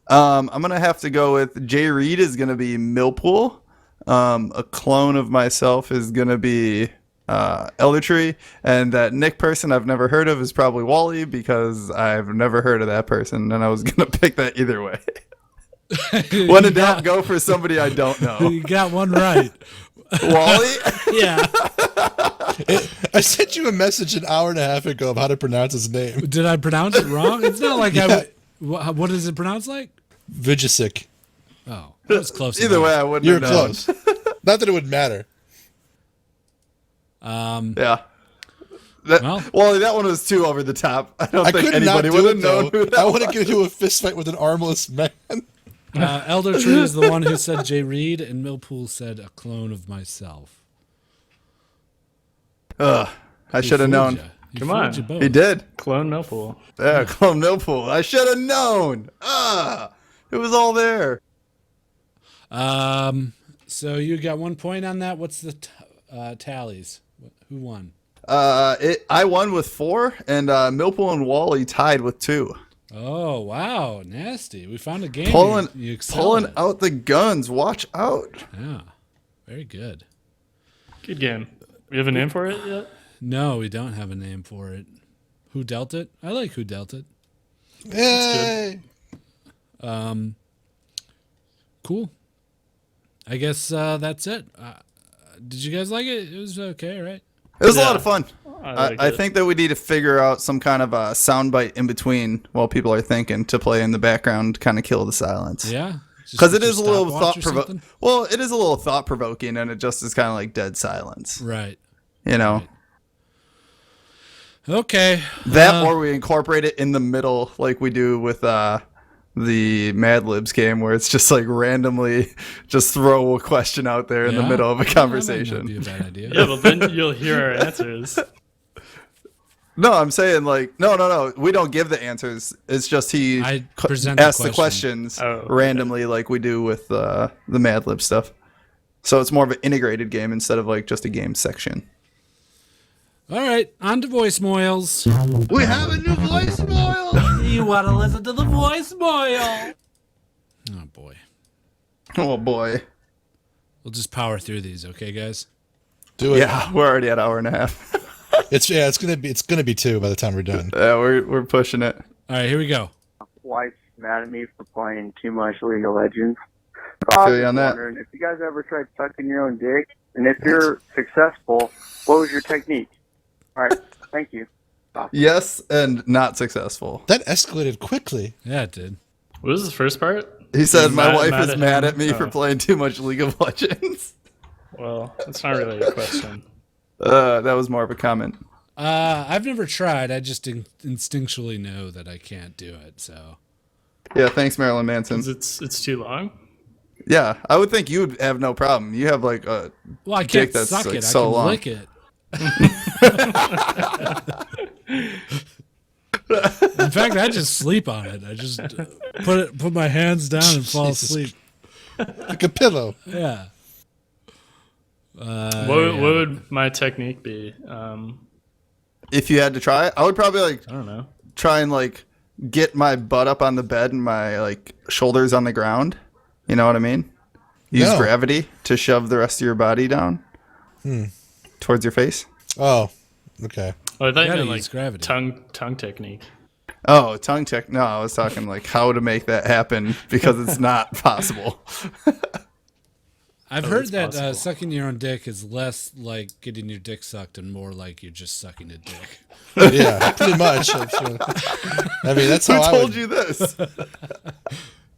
I'm gonna have to go with Jay Reed is gonna be Millpool. A clone of myself is gonna be Elder Tree, and that Nick person I've never heard of is probably Wally because I've never heard of that person, and I was gonna pick that either way. When in doubt, go for somebody I don't know. You got one right. Wally? Yeah. I sent you a message an hour and a half ago of how to pronounce his name. Did I pronounce it wrong? It's not like what is it pronounced like? Vujicic. Oh, that was close. Either way, I wouldn't You're have known. close. Not that it would matter. Yeah. Well, that one was too over the top. I don't I think could anybody not do would it, have known though. who that I want to was. get into a fist fight with an armless man. Elder Tree is the one who said Jay Reed, and Millpool said a clone of myself. I should have known. Come on. He did. Clone Millpool. Yeah, clone Millpool. I should have known. It was all there. So you got 1 point on that. What's the tallies? Who won? I won with 4, and Millpool and Wally tied with 2. Oh wow, nasty! We found a game. You Pulling out the guns. Watch out. Yeah, very good. Good game. We have a name for it yet? No, we don't have a name for it. Who dealt it? I like who dealt it. Hey. Cool. I guess that's it. Did you guys like it? It was okay, right? It was a lot of fun. I think that we need to figure out some kind of a soundbite in between while people are thinking to play in the background, kind of kill the silence. Yeah. Because it is a little thought-provoking. Well, it is a little thought-provoking, and it just is kind of like dead silence. Right. You know? Okay. That or we incorporate it in the middle like we do with the Mad Libs game where it's just like randomly just throw a question out there in the middle of a conversation. That might not be a bad idea. Yeah, but then you'll hear our answers. No, I'm saying like no. We don't give the answers. It's just he asks the questions randomly like we do with the Mad Lib stuff. So it's more of an integrated game instead of like just a game section. All right, on to Voicemoyles. We have a new voicemail. You want to listen to the voicemail? Oh boy. Oh boy. We'll just power through these, okay, guys? Do it. Yeah, we're already at an hour and a half. It's gonna be 2 by the time we're done. Yeah, we're pushing it. All right, here we go. Wife's mad at me for playing too much League of Legends. I feel you on that. Wondering if you guys ever tried sucking your own dick, and if you're successful, what was your technique? All right, thank you. Yes, and not successful. That escalated quickly. Yeah, it did. What was the first part? He said, He's my wife mad is at mad him? at me for Oh. playing too much League of Legends. Well, that's not really a question. That was more of a comment. I've never tried. I just instinctually know that I can't do it. So Yeah, thanks, Marilyn Manson. 'Cause it's too long. Yeah, I would think you'd have no problem. You have like a well, I dick can't that's suck like it. so I can long. lick it. In fact, I just sleep on it. I just put my hands down and fall Jesus asleep. Like a pillow. Yeah. What would my technique be? If you had to try it, I would probably like I don't know. try and like get my butt up on the bed and my like shoulders on the ground. You know what I mean? Use No. gravity to shove the rest of your body down towards your face. Oh, okay. Oh, I thought you Gotta meant use like gravity. tongue technique. Oh, tongue tech. No, I was talking like how to make that happen because it's not possible. I've Oh, heard it's that possible. sucking your own dick is less like getting your dick sucked and more like you're just sucking a dick. Yeah, pretty much. I mean, that's Who how I told would. you this?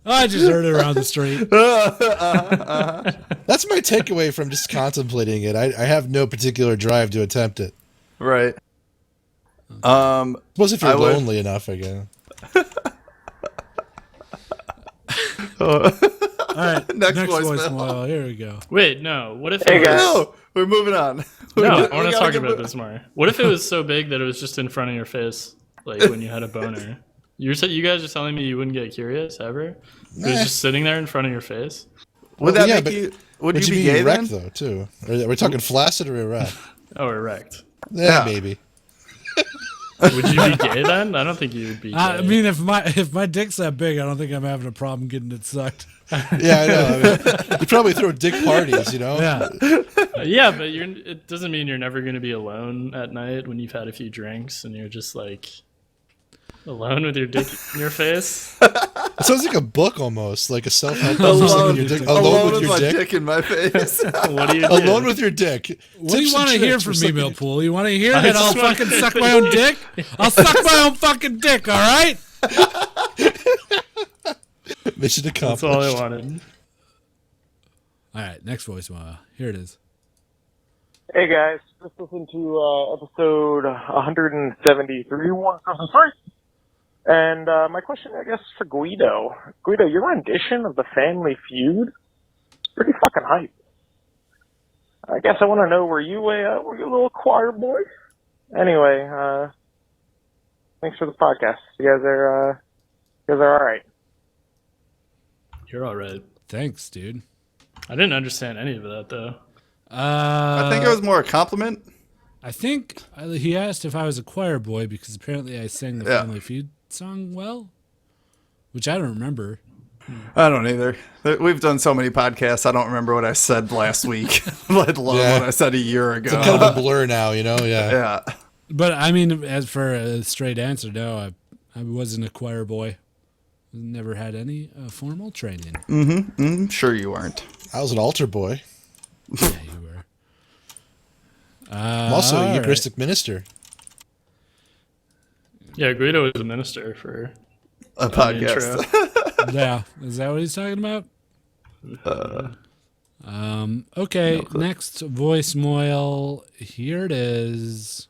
I just heard it around the street. That's my takeaway from just contemplating it. I have no particular drive to attempt it. Right. Suppose if you're I would- lonely enough, I guess. All right, Next next voicemail. voicemail. Here we go. Wait, no. What if Hey, it was, guys. No, we're moving on. No, We I want gotta to talk get about mo- this more. What if it was so big that it was just in front of your face, like when you had a boner? You guys are telling me you wouldn't get curious ever? It was just sitting there in front of your face. Would that Yeah, make but you? Would Would you you be be gay erect then? though, too? Are we talking flaccid or erect? Oh, erect. Yeah, Yeah. maybe. Would you be gay then? I don't think you would be. Gay. I mean, if my dick's that big, I don't think I'm having a problem getting it sucked. Yeah, I know. I mean, you probably throw dick parties, you know? Yeah. Yeah, but it doesn't mean you're never going to be alone at night when you've had a few drinks and you're just like alone with your dick in your face. It sounds like a book almost, like a self-help book. Alone, Your dick, alone with your my dick. dick in my face. What do you do? Alone with your dick. What do you want to hear from me, Millpool? You want to hear that I'll just wanna- fucking suck my own dick? I'll suck my own fucking dick, all right? Mission That's accomplished. all I wanted. All right, next voicemail. Here it is. Hey guys, just listened to episode 173, One Person First. And my question, I guess, for Gweedo. Gweedo, your rendition of the Family Feud is pretty fucking hype. I guess I want to know, were you a little choir boy? Anyway, thanks for the podcast. You guys are all right. You're all right. Thanks, dude. I didn't understand any of that though. I think it was more a compliment. I think he asked if I was a choir boy because apparently I sang the Yeah. Family Feud song well, which I don't remember. I don't either. We've done so many podcasts. I don't remember what I said last week, let alone Yeah. what I said a year ago. It's kind of a blur now, you know? Yeah. Yeah. But I mean, as for a straight answer, no, I wasn't a choir boy. Never had any formal training. Sure you weren't. I was an altar boy. Yeah, you were. I'm also a all right. Eucharistic minister. Yeah, Gweedo is a minister for A the podcast. intro. Yeah, is that what he's talking about? Okay, next voicemail. Here it is.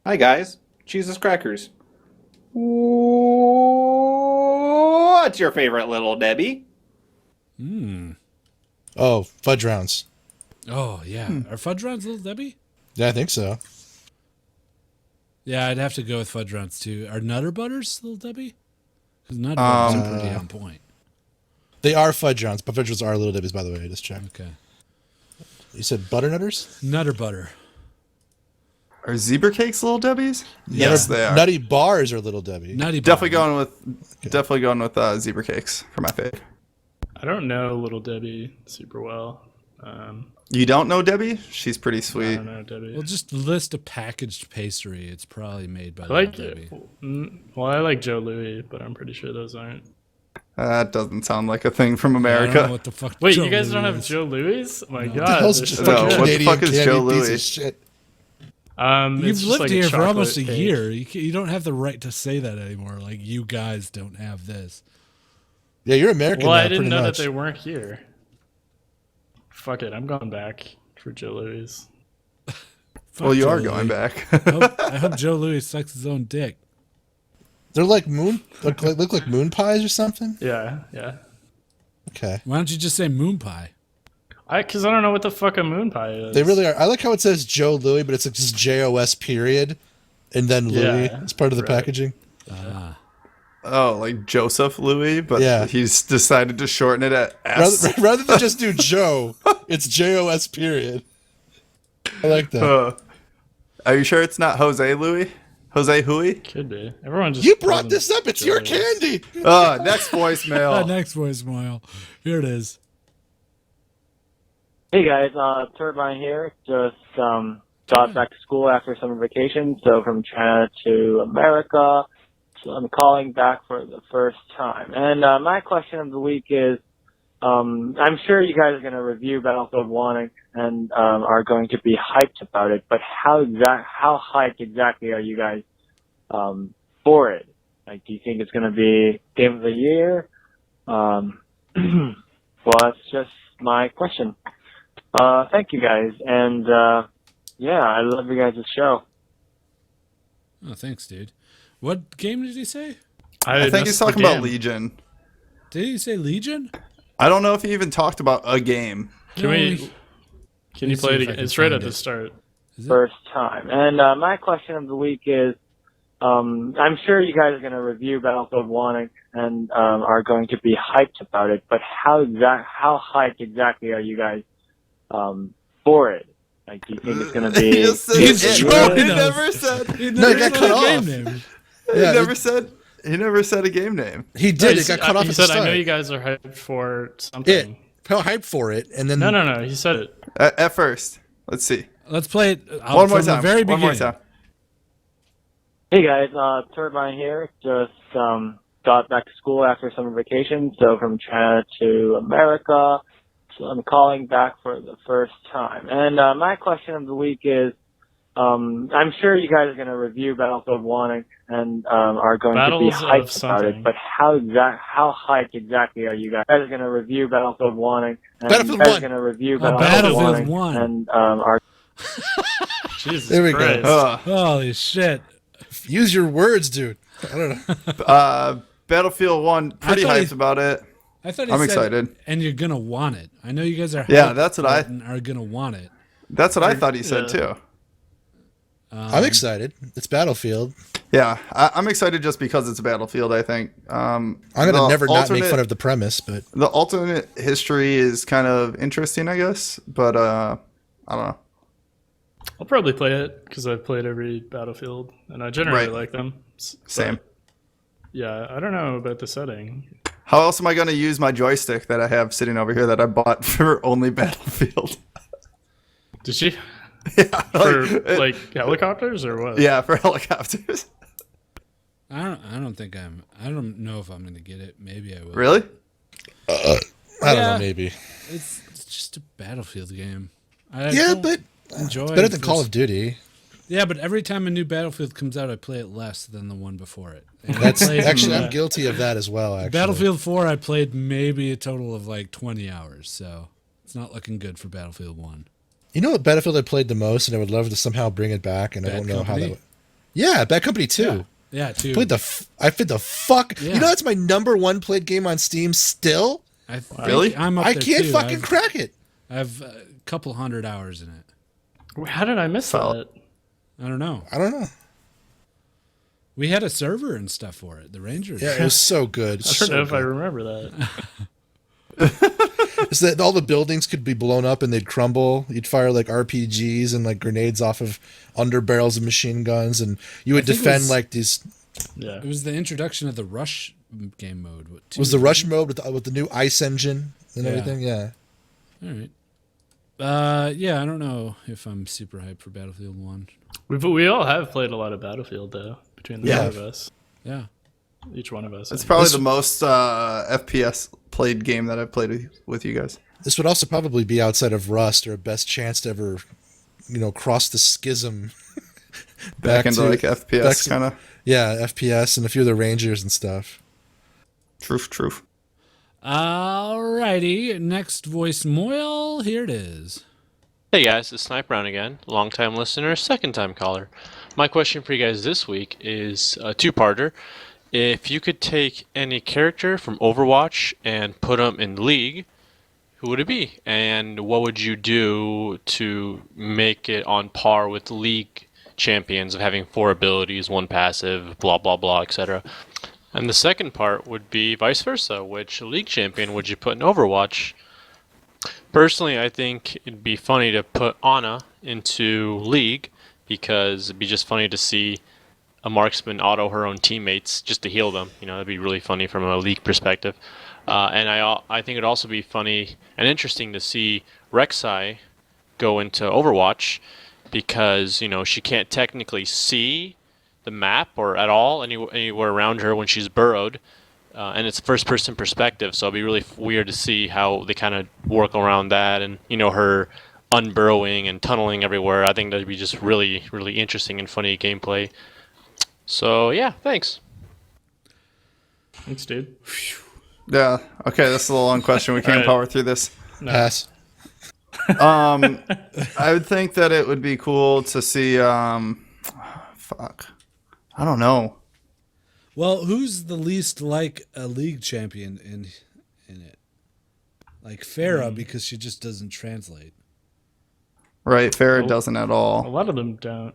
Hi guys, Jesus crackers. What's your favorite Little Debbie? Oh, fudge rounds. Oh yeah, are fudge rounds Little Debbie? Yeah, I think so. Yeah, I'd have to go with fudge rounds too. Are Nutter Butters Little Debbie? Because Nutter Butters are pretty on point. They are fudge rounds, but fudge rounds are Little Debbie's, by the way. I just checked. Okay. You said butternutters? Nutter Butter. Are zebra cakes Little Debbie's? Yes, they are. Nutty bars are Little Debbie. Nutty Definitely Bar. going with zebra cakes for my fave. I don't know Little Debbie super well. You don't know Debbie? She's pretty I sweet. don't know Debbie. Well, just list a packaged pastry. It's probably made by I like Little Debbie. I like Joe Louis, but I'm pretty sure those aren't. That doesn't sound like a thing from I don't know America. what the fuck. Wait, Joe you guys don't Louis have is. Joe Louis? Oh my What the god. hell's they're just so No, fucking what the good. fuck Canadian is Joe candy piece Louis? of shit. It's You've just lived like a here for almost a chocolate cake. year. You don't have the right to say that anymore. Like, you guys don't have this. Yeah, you're American Well, now, I didn't pretty know much. that they weren't here. Fuck it, I'm going back for Joe Louis. Fuck Well, you Joe are Louis. going back. I hope Joe Louis sucks his own dick. They're like look like moon pies or something? Yeah. Okay. Why don't you just say moon pie? Because I don't know what the fuck a moon pie is. They really are. I like how it says Joe Louis, but it's like just JOS period and then Louis Yeah, as part of the right. packaging. Oh, like Joseph Louis, but Yeah. he's decided to shorten it at S. Rather than just do Joe, it's JOS period. I like that. Are you sure it's not Jose Louis? Jose Hui? Could be. Everyone just. You calls brought him this up. It's Joe your Louis. candy. Next voicemail. Next voicemail. Here it is. Hey guys, Turbine here. Just got back to school after summer vacation, so from China to America. So I'm calling back for the first time. And my question of the week is, I'm sure you guys are going to review Battlefield 1 and are going to be hyped about it, but how hyped exactly are you guys for it? Like, do you think it's going to be Game of the Year? Well, that's just my question. Thank you guys, and yeah, I love you guys' show. Oh, thanks, dude. What game did he say? I think he's missed the talking about game. Legion. Did he say Legion? I don't know if he even talked about a game. Can you me play see it if I again? can It's right find at it. the start. Is it? First time. And my question of the week is, I'm sure you guys are going to review Battlefield 1 and are going to be hyped about it, but how hyped exactly are you guys for it? Like, do you think it's going to be... He's trolling He us. never said. He No, he never got said cut a game off. name. He never said a game name. He did. It got cut off He at the said, start. I know you guys are hyped for something. It. How hyped for it, and then No. He said it. At first. Let's see. Let's play it One more from the time. very One beginning. more time. Hey guys, Turbine here. Just got back to school after summer vacation, so from China to America. So I'm calling back for the first time. And my question of the week is, I'm sure you guys are going to review Battlefield 1 and are going Battles to be of hyped about it, something. but how hyped exactly are you guys? You guys are going to review Battlefield 1 and Battlefield you guys 1. are going to review Oh, Battlefield Battlefield 1 1. and are Jesus There we go. Christ. Holy shit. use your words, dude. I don't know. Battlefield 1, pretty thought he- hyped about it. I thought he I'm said, excited. And you're going to want it. I know you guys are Yeah, hyped that's what for I- it and are going to want it. That's what I thought he said, Yeah. too. I'm excited. It's Battlefield. Yeah, I'm excited just because it's Battlefield, I think. I'm gonna never not make fun of of the premise, but the alternate history is kind of interesting, I guess, but I don't know. I'll probably play it because I've played every Battlefield and I generally Right. like them. Same. But, yeah, I don't know about the setting. How else am I going to use my joystick that I have sitting over here that I bought for only Battlefield? Did she? Yeah, For like helicopters or what? yeah, for helicopters. I don't know if I'm going to get it. Maybe I will. Really? I don't Yeah. know. Maybe. It's just a Battlefield game. Yeah, but enjoy it's better than this- Call of Duty. Yeah, but every time a new Battlefield comes out, I play it less than the one before it. And I That's played- actually I'm guilty of that as well. Actually, Battlefield 4, I played maybe a total of like 20 hours, so it's not looking good for Battlefield 1. You know what Battlefield I played the most, and I would love to somehow bring it back, and I Bad don't know how that. Company? Yeah, Bad Company 2. Yeah, too. I played the fuck. Yeah. You know that's my number 1 played game on Steam still. Really? I'm up I there can't too. fucking crack it. I have a couple hundred hours in it. How did I miss that? I don't know. We had a server and stuff for it. The Rangers. Yeah, it was so good. I don't know if I remember that. Is that all the buildings could be blown up and they'd crumble? You'd fire like RPGs and like grenades off of under barrels of machine guns, and you would defend like these. Yeah. It was the introduction of the Rush game mode. Was the Rush mode with the new ice engine and everything? Yeah. All right. Yeah, I don't know if I'm super hyped for Battlefield 1. We all have played a lot of Battlefield though, between the two of us. Yeah. Each one of us. It's probably the most FPS played game that I've played with you guys. This would also probably be outside of Rust, or best chance to ever, cross the schism Back into like FPS kind of. Yeah, FPS and a few of the Rangers and stuff. Truth. Alrighty, next voicemail. Here it is. Hey guys, it's Snipe Brown again, long-time listener, second-time caller. My question for you guys this week is a two-parter. If you could take any character from Overwatch and put them in League, who would it be? And what would you do to make it on par with League champions of having 4 abilities, 1 passive, blah, blah, blah, etc.? And the second part would be vice versa. Which League champion would you put in Overwatch? Personally, I think it'd be funny to put Ana into League because it'd be just funny to see a marksman auto her own teammates just to heal them. That'd be really funny from a League perspective. And I think it'd also be funny and interesting to see Rek'Sai go into Overwatch because, she can't technically see the map or at all anywhere around her when she's burrowed. And it's first-person perspective, so it'll be really weird to see how they kind of work around that and, her unburrowing and tunneling everywhere. I think that'd be just really, really interesting and funny gameplay. So, yeah, thanks. Thanks, dude. Yeah. Okay, this is a long question. We can't power through this. No. Pass. I would think that it would be cool to see. Fuck. I don't know. Well, who's the least like a League champion in it? Like Pharah, because she just doesn't translate. Right, Farrah doesn't at A all. lot of them don't,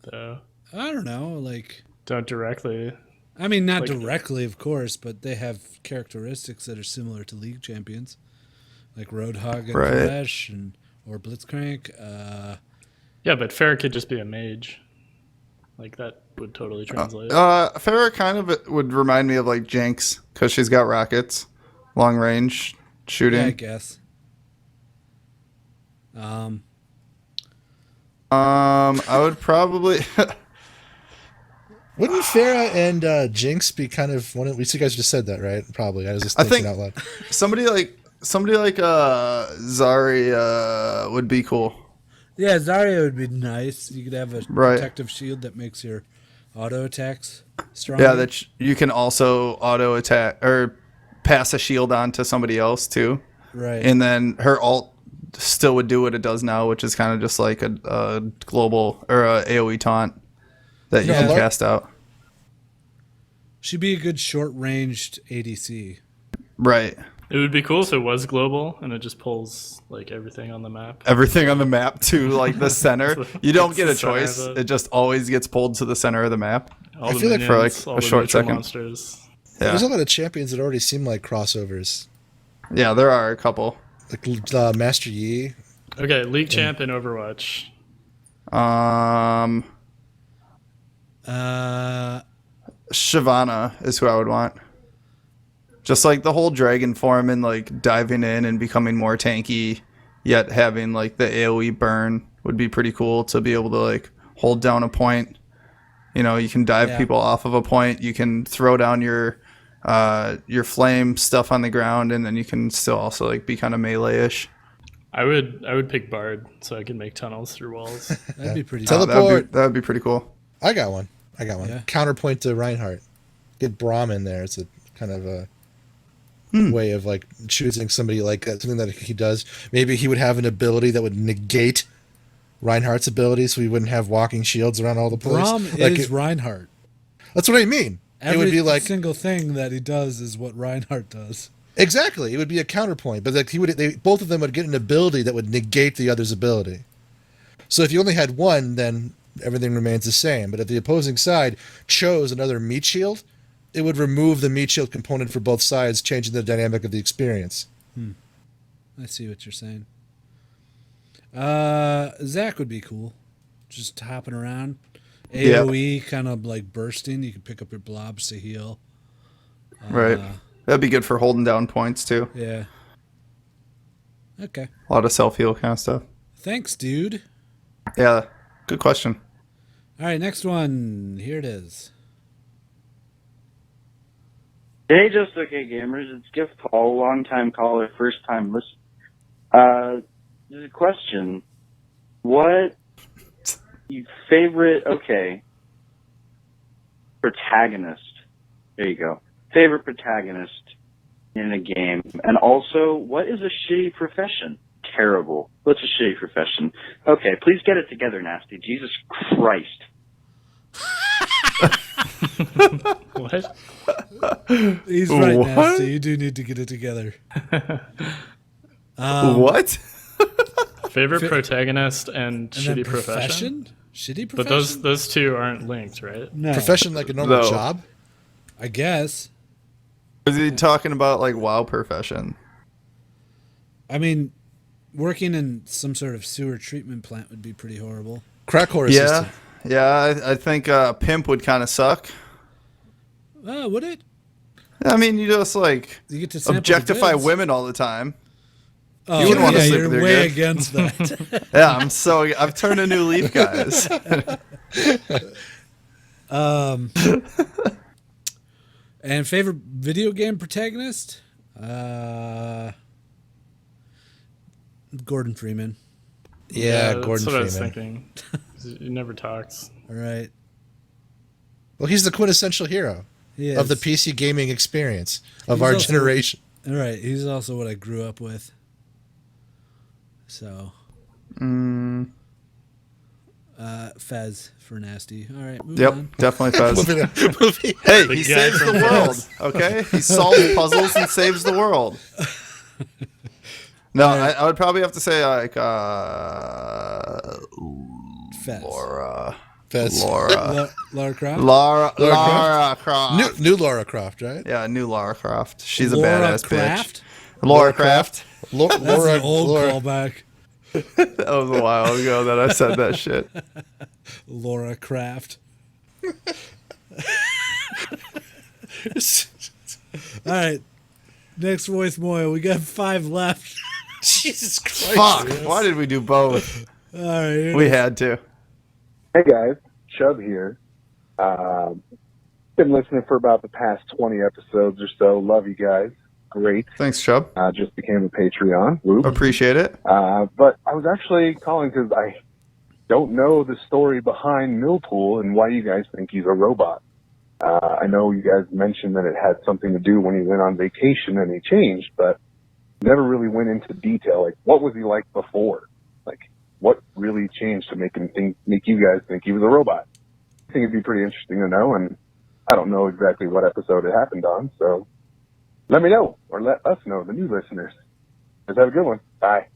though. I don't know, like... Don't directly. I mean, not Like- directly, of course, but they have characteristics that are similar to League champions. Like Roadhog and Right. Flash or Blitzcrank. Yeah, but Farrah could just be a mage. Like, that would totally translate. Farrah kind of would remind me of like Jinx because she's got rockets, long range shooting. Yeah, I guess. I would probably. Wouldn't Farah and Jinx be kind of one of... You guys just said that, right? Probably. I was just thinking out loud. somebody like Zarya would be cool. Yeah, Zarya would be nice. You could have a Right. protective shield that makes your auto attacks stronger. Yeah, that you can also auto attack or pass a shield on to somebody else too. Right. And then her ult still would do what it does now, which is kind of just like a global or a AoE taunt that you Yeah, can Lar- cast out. She'd be a good short-ranged ADC. Right. It would be cool if it was global and it just pulls, like, everything on the map. Everything on the map to like the center. You don't get a It's the center choice. of it. It just always gets pulled to the center of the map. All the feel like for, like, minions, all a the short neutral second. monsters. Yeah. There's a lot of champions that already seem like crossovers. Yeah, there are a couple. Like Master Yi. Okay, League Champ in Overwatch. Shyvana is who I would want. Just like the whole dragon form and like diving in and becoming more tanky, yet having like the AoE burn would be pretty cool to be able to like hold down a point. You can dive people off of a point. You can throw down your flame stuff on the ground, and then you can still also like be kind of melee-ish. I would pick Bard so I can make tunnels through walls. That'd be pretty Tele- cool. Teleport. That would be pretty cool. I got one. Yeah. Counterpoint to Reinhardt. Get Braum in there. It's a kind of a way of like choosing somebody like that, something that he does. Maybe he would have an ability that would negate Reinhardt's ability, so we wouldn't have walking shields around all the place. Braum is Reinhardt. That's what I mean. Every it would be like single thing that he does is what Reinhardt does. Exactly. It would be a counterpoint, but like both of them would get an ability that would negate the other's ability. So if you only had one, then everything remains the same. But if the opposing side chose another meat shield, it would remove the meat shield component for both sides, changing the dynamic of the experience. I see what you're saying. Zach would be cool. Just hopping around. AoE kind of like bursting. You can pick up your blobs to heal. Right. That'd be good for holding down points too. Yeah. Okay. A lot of self-heal kind of stuff. Thanks, dude. Yeah. Good question. All right, next one. Here it is. Hey, just okay, gamers. It's Gift Paul, long-time caller, first-time listener. There's a question. What your favorite, protagonist, there you go, favorite protagonist in a game, and also, what is a shitty profession? Terrible. What's a shitty profession? Okay, please get it together, Nasty. Jesus Christ. What? He's right, What? Nasty. You do need to get it together. What? Favorite protagonist and shitty then profession? Shitty profession? But those two aren't linked, right? No. Profession like a normal No. job? I guess. Was he talking about like WoW profession? I mean, working in some sort of sewer treatment plant would be pretty horrible. Crack whore Yeah. assistant. Yeah, I think pimp would kind of suck. Would it? I mean, you just like You get to sample the objectify goods. women all the time. Oh, You wouldn't want to sleep you're with your way kid. against that. Yeah, I've turned a new leaf, guys. And favorite video game protagonist? Gordon Freeman. Yeah, that's Gordon what I was Freeman. thinking. He never talks. All right. Well, he's the quintessential hero He of the is. PC gaming experience of He's our also- generation. All right. He's also what I grew up with. So, Fez for Nasty. All right. Moving Yep, on. definitely Fez. Movie. Hey, The he guy saves from the world. Okay, he solves puzzles and saves the world. No, I would probably have to say like Fez. Fez. Lara Croft. Lara Croft. New Lara Croft, right? Yeah, new Lara Croft. She's Laura a badass Croft? bitch. Lara Croft. That's an old callback. That was a while ago that I said that shit. Laura Croft. All right. Next Voicemoyle. We got 5 left. Jesus Christ. Fuck! Why did we do both? All right. We had to. Hey guys, Chubb here. Been listening for about the past 20 episodes or so. Love you guys. Great. Thanks, Chubb. Just became a Patreon. Whoop. Appreciate it. But I was actually calling because I don't know the story behind Millpool and why you guys think he's a robot. I know you guys mentioned that it had something to do when he went on vacation and he changed, but never really went into detail. Like, what was he like before? Like, what really changed to make you guys think he was a robot? I think it'd be pretty interesting to know, and I don't know exactly what episode it happened on, so let me know, or let us know, the new listeners. Guys, have a good one. Bye.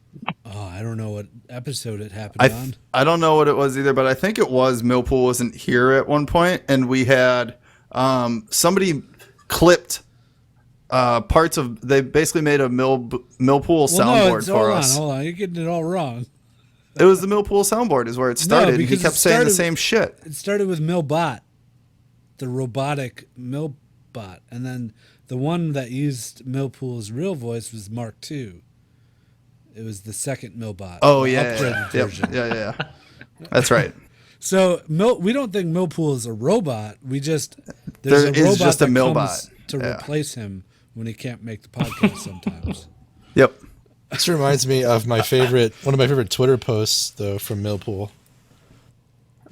Oh, I don't know what episode it happened on. I don't know what it was either, but I think it was Millpool wasn't here at one point, and we had somebody clipped parts of. They basically made a Millpool soundboard for us. Hold on. You're getting it all wrong. It was the Millpool soundboard is where it started. He because kept it saying the started- same shit. It started with Millbot, the robotic Millbot, and then the one that used Millpool's real voice was Mark II. It was the second Millbot. Oh the yeah, upgraded Yep. version. Yeah. That's right. So we don't think Millpool is a robot. We just there's There a is robot just a that Millbot. comes to Yeah. replace him when he can't make the podcast sometimes. Yep. This reminds me of one of my favorite Twitter posts, though, from Millpool,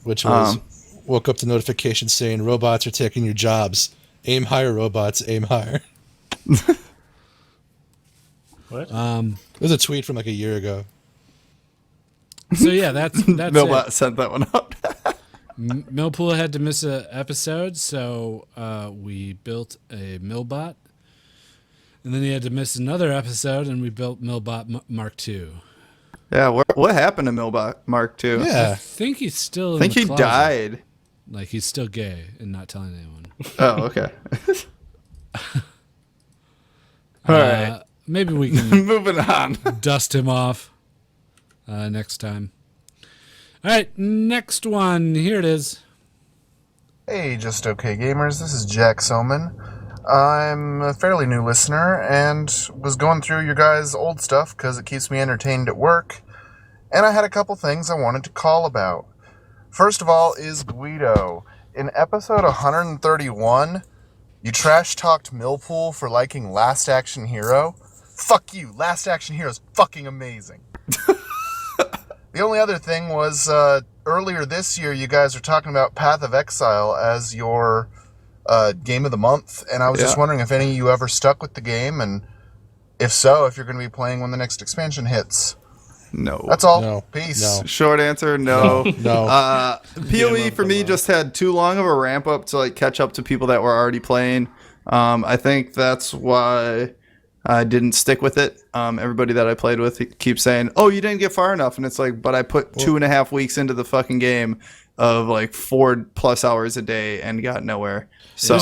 which was, woke up to notifications saying, robots are taking your jobs. Aim higher, robots, aim higher. What? It was a tweet from like a year ago. So yeah, that's Millbot it. sent that one out. Millpool had to miss an episode, so we built a Millbot. And then he had to miss another episode, and we built Millbot Mark II. Yeah, what happened to Millbot Mark II? Yeah. I think he's still. I think he died. Like he's still gay and not telling anyone. Oh, okay. All right. Maybe we can moving on. Dust him off next time. All right, next one. Here it is. Hey, Just Okay Gamers. This is Jack Soman. I'm a fairly new listener and was going through your guys' old stuff because it keeps me entertained at work. And I had a couple things I wanted to call about. First of all is Gweedo. In episode 131, you trash-talked Millpool for liking Last Action Hero. Fuck you. Last Action Hero is fucking amazing. The only other thing was earlier this year, you guys were talking about Path of Exile as your game of the month, and I was just wondering if any of you ever stuck with the game, and if so, if you're going to be playing when the next expansion hits. No. That's all. No. Peace. No. Short answer, no. No. PoE for me just had too long of a ramp up to like catch up to people that were already playing. I think that's why I didn't stick with it. Everybody that I played with keeps saying, "Oh, you didn't get far enough," and it's like, but I put 2.5 weeks into the fucking game of like 4+ hours a day and got nowhere. So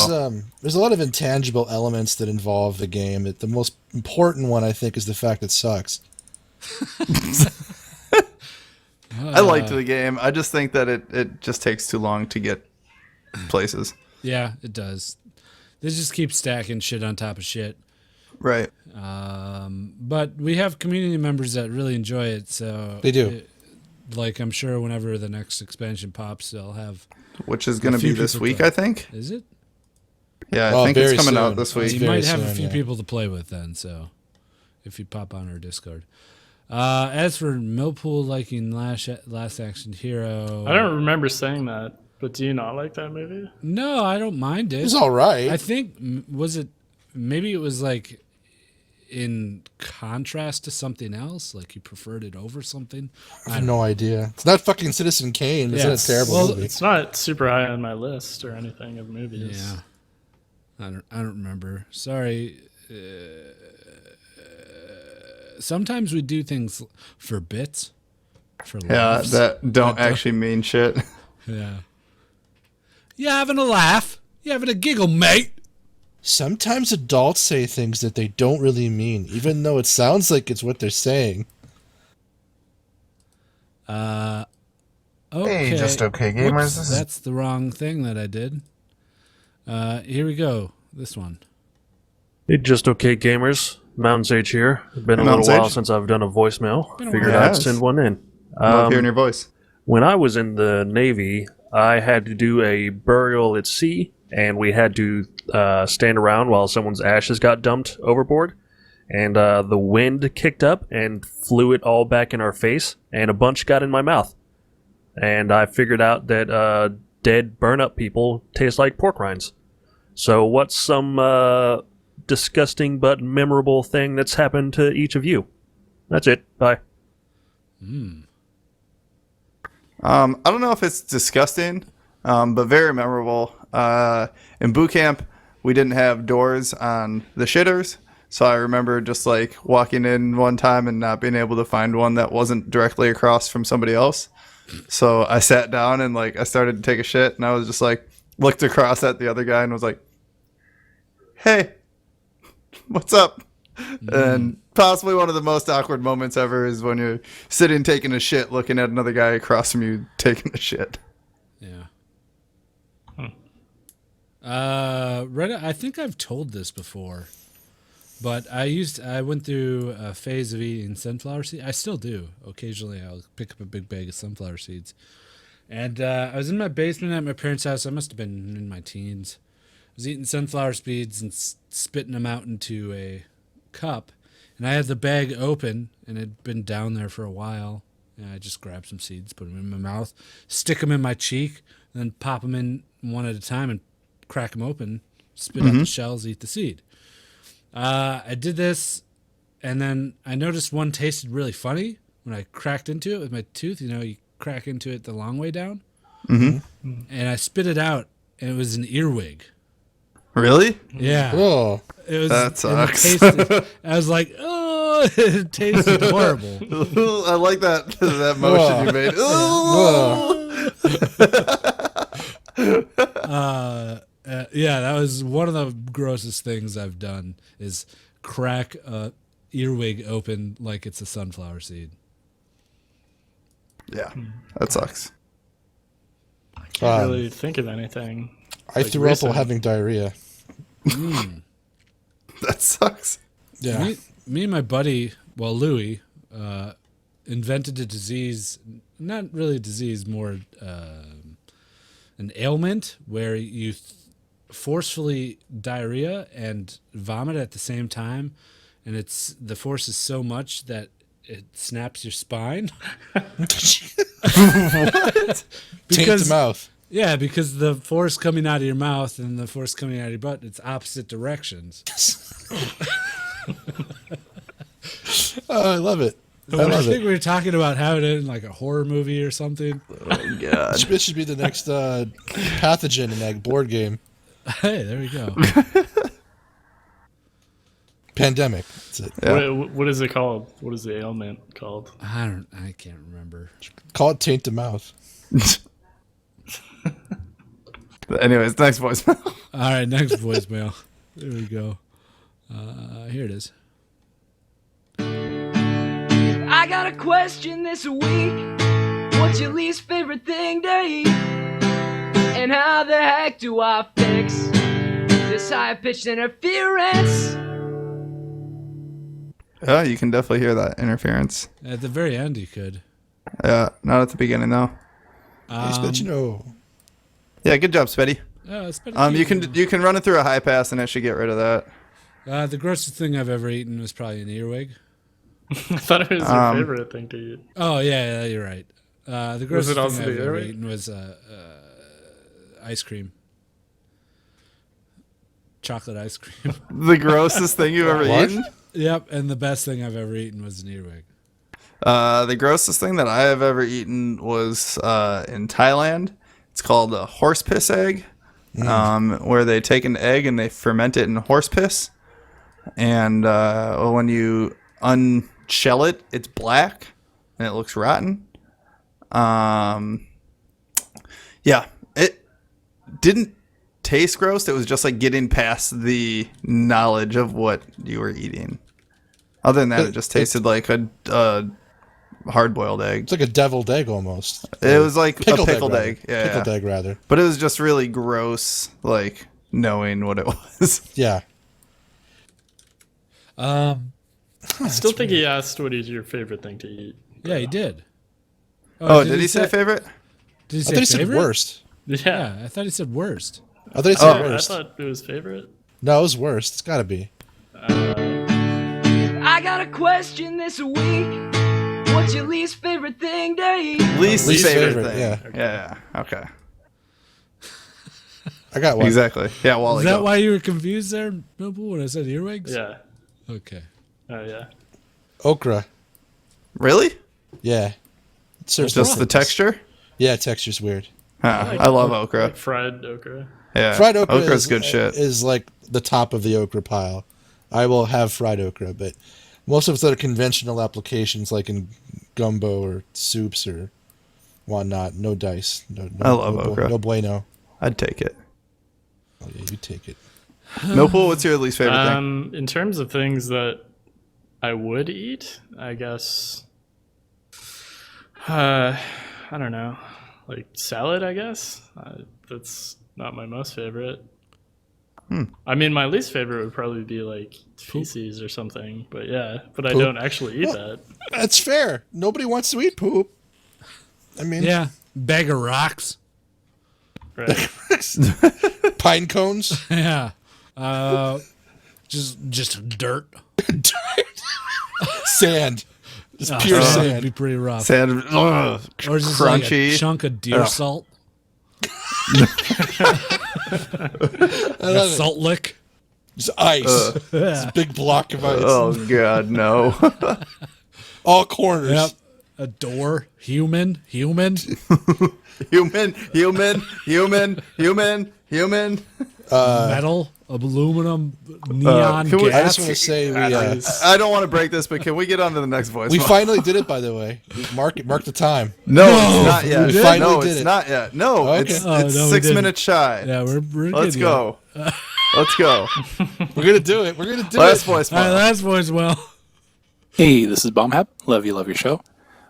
there's a lot of intangible elements that involve the game. The most important one, I think, is the fact it sucks. I liked the game. I just think that it just takes too long to get places. Yeah, it does. They just keep stacking shit on top of shit. Right. But we have community members that really enjoy it, so they do. Like I'm sure whenever the next expansion pops, they'll have. Which is going to be this week, I think. Is it? Yeah, I think it's coming out this week. You might have a few people to play with then, so if you pop on our Discord. As for Millpool liking Last Action Hero, I don't remember saying that, but do you not like that movie? No, I don't mind it. It's all right. I think maybe it was like in contrast to something else, like you preferred it over something. I have no idea. It's not fucking Citizen Kane. It's a terrible movie. It's not super high on my list or anything of movies. Yeah, I don't remember. Sorry. Sometimes we do things for bits, for laughs. That don't actually mean shit. Yeah. You having a laugh? You having a giggle, mate? Sometimes adults say things that they don't really mean, even though it sounds like it's what they're saying. Okay. Hey, Just Okay Gamers. Whoops, that's the wrong thing that I did. Here we go. This one. Hey, Just Okay Gamers. Mountain Sage here. It's been a little while since I've done a voicemail. Figured I'd send one in. Love hearing your voice. When I was in the Navy, I had to do a burial at sea, and we had to stand around while someone's ashes got dumped overboard. And the wind kicked up and flew it all back in our face, and a bunch got in my mouth. And I figured out that dead, burn-up people taste like pork rinds. So what's some disgusting but memorable thing that's happened to each of you? That's it. Bye. I don't know if it's disgusting, but very memorable. In boot camp, we didn't have doors on the shitters, so I remember just like walking in one time and not being able to find one that wasn't directly across from somebody else. So I sat down and like I started to take a shit, and I was just like looked across at the other guy and was like, "Hey, what's up?" And possibly one of the most awkward moments ever is when you're sitting taking a shit, looking at another guy across from you taking a shit. Yeah. Reddit, I think I've told this before, but I went through a phase of eating sunflower seeds. I still do. Occasionally I'll pick up a big bag of sunflower seeds. And I was in my basement at my parents' house. I must have been in my teens. I was eating sunflower seeds and spitting them out into a cup. And I had the bag open, and it had been down there for a while. And I just grabbed some seeds, put them in my mouth, stick them in my cheek, and then pop them in one at a time and crack them open, spit out the shells, eat the seed. I did this, and then I noticed one tasted really funny, when I cracked into it with my tooth. You crack into it the long way down. Mm-hmm. And I spit it out, and it was an earwig. Really? Yeah. Oh, it was. That sucks. I was like, oh, it tasted horrible. I like that motion you made. Yeah, that was one of the grossest things I've done is crack a earwig open like it's a sunflower seed. Yeah, that sucks. I can't really think of anything. I threw up while having diarrhea. That sucks. Yeah. Me and my buddy, Louis, invented a disease, not really a disease, more an ailment where you forcefully diarrhea and vomit at the same time, and the force is so much that it snaps your spine. What? Taint the mouth. Yeah, because the force coming out of your mouth and the force coming out of your butt, it's opposite directions. Oh, I love it. I think we were talking about having it in like a horror movie or something. Oh, God. This should be the next pathogen in that board game. Hey, there we go. Pandemic. That's it. Yeah. What is it called? What is the ailment called? I can't remember. Call it taint the mouth. Anyways, next voicemail. All right, next voicemail. There we go. Here it is. I got a question this week. What's your least favorite thing to eat? And how the heck do I fix this high-pitched interference? Oh, you can definitely hear that interference. At the very end, you could. Yeah, not at the beginning though. Yeah, good job, Spetty. You can run it through a high pass and it should get rid of that. The grossest thing I've ever eaten was probably an earwig. I thought it was your favorite thing to eat. Oh yeah, you're right. The grossest also thing the I've ever earwig? eaten was ice cream. Chocolate ice cream. The grossest thing you've ever eaten? Yep, and the best thing I've ever eaten was an earwig. The grossest thing that I have ever eaten was in Thailand. It's called a horse piss egg, where they take an egg and they ferment it in horse piss. And when you unshell it, it's black and it looks rotten. Yeah, it didn't taste gross. It was just like getting past the knowledge of what you were eating. Other than that, it just tasted like a hard-boiled egg. It's like a deviled egg almost. It was like a pickled egg. egg. Yeah, Pickled egg, rather. But it was just really gross, like knowing what it was. Yeah. I still think he asked what is your favorite thing to eat. Yeah, he did. Oh, did he say favorite? Did he I say thought he said favorite? worst. Yeah. I thought he said worst. I thought he said worst. I thought it was favorite. No, it was worst. It's got to be. I got a question this week. What's your least favorite thing to eat? Least favorite thing. Yeah. Yeah. Okay. I got one. Exactly. Yeah, Wally. Is that go. why you were confused there, Millpool, when I said earwigs? Yeah. Okay. Oh yeah. Okra. Really? Yeah. It serves Just the texture? Yeah, texture's weird. I love okra. Like fried okra. Yeah. Fried okra Okra's good shit. Is like the top of the okra pile. I will have fried okra, but most of the conventional applications, like in gumbo or soups or whatnot, no dice. No, I love okra. No bueno. I'd take it. Oh yeah, you take it. Millpool, what's your least favorite thing? In terms of things that I would eat, I guess. I don't know, like salad. I guess that's not my most favorite. I mean, my least favorite would probably be like feces or something. But yeah, but I don't actually eat that. That's fair. Nobody wants to eat poop. I mean, Yeah. Bag of rocks. Right. pine cones. Yeah. Just dirt. Sand. Just pure That'd sand. be pretty rough. Sand. Ugh, Or just like crunchy. a chunk of deer Ugh. salt. I love it. Salt lick. Just ice. It's a big block of ice. Oh God, no. All corners. Yep. A door. Human. human. Metal. Aluminum. Neon gas. I just want to say I don't want to break this, but can we get on to the next voice? We finally did it, by the way. Mark the time. No, it's not yet. We finally did it. Not yet. No, okay. it's 6 minutes shy. Yeah, we're Let's go. Let's go. We're gonna do it. Last voicemail. All right, last voicemail. Hey, this is Bombhap. Love your show.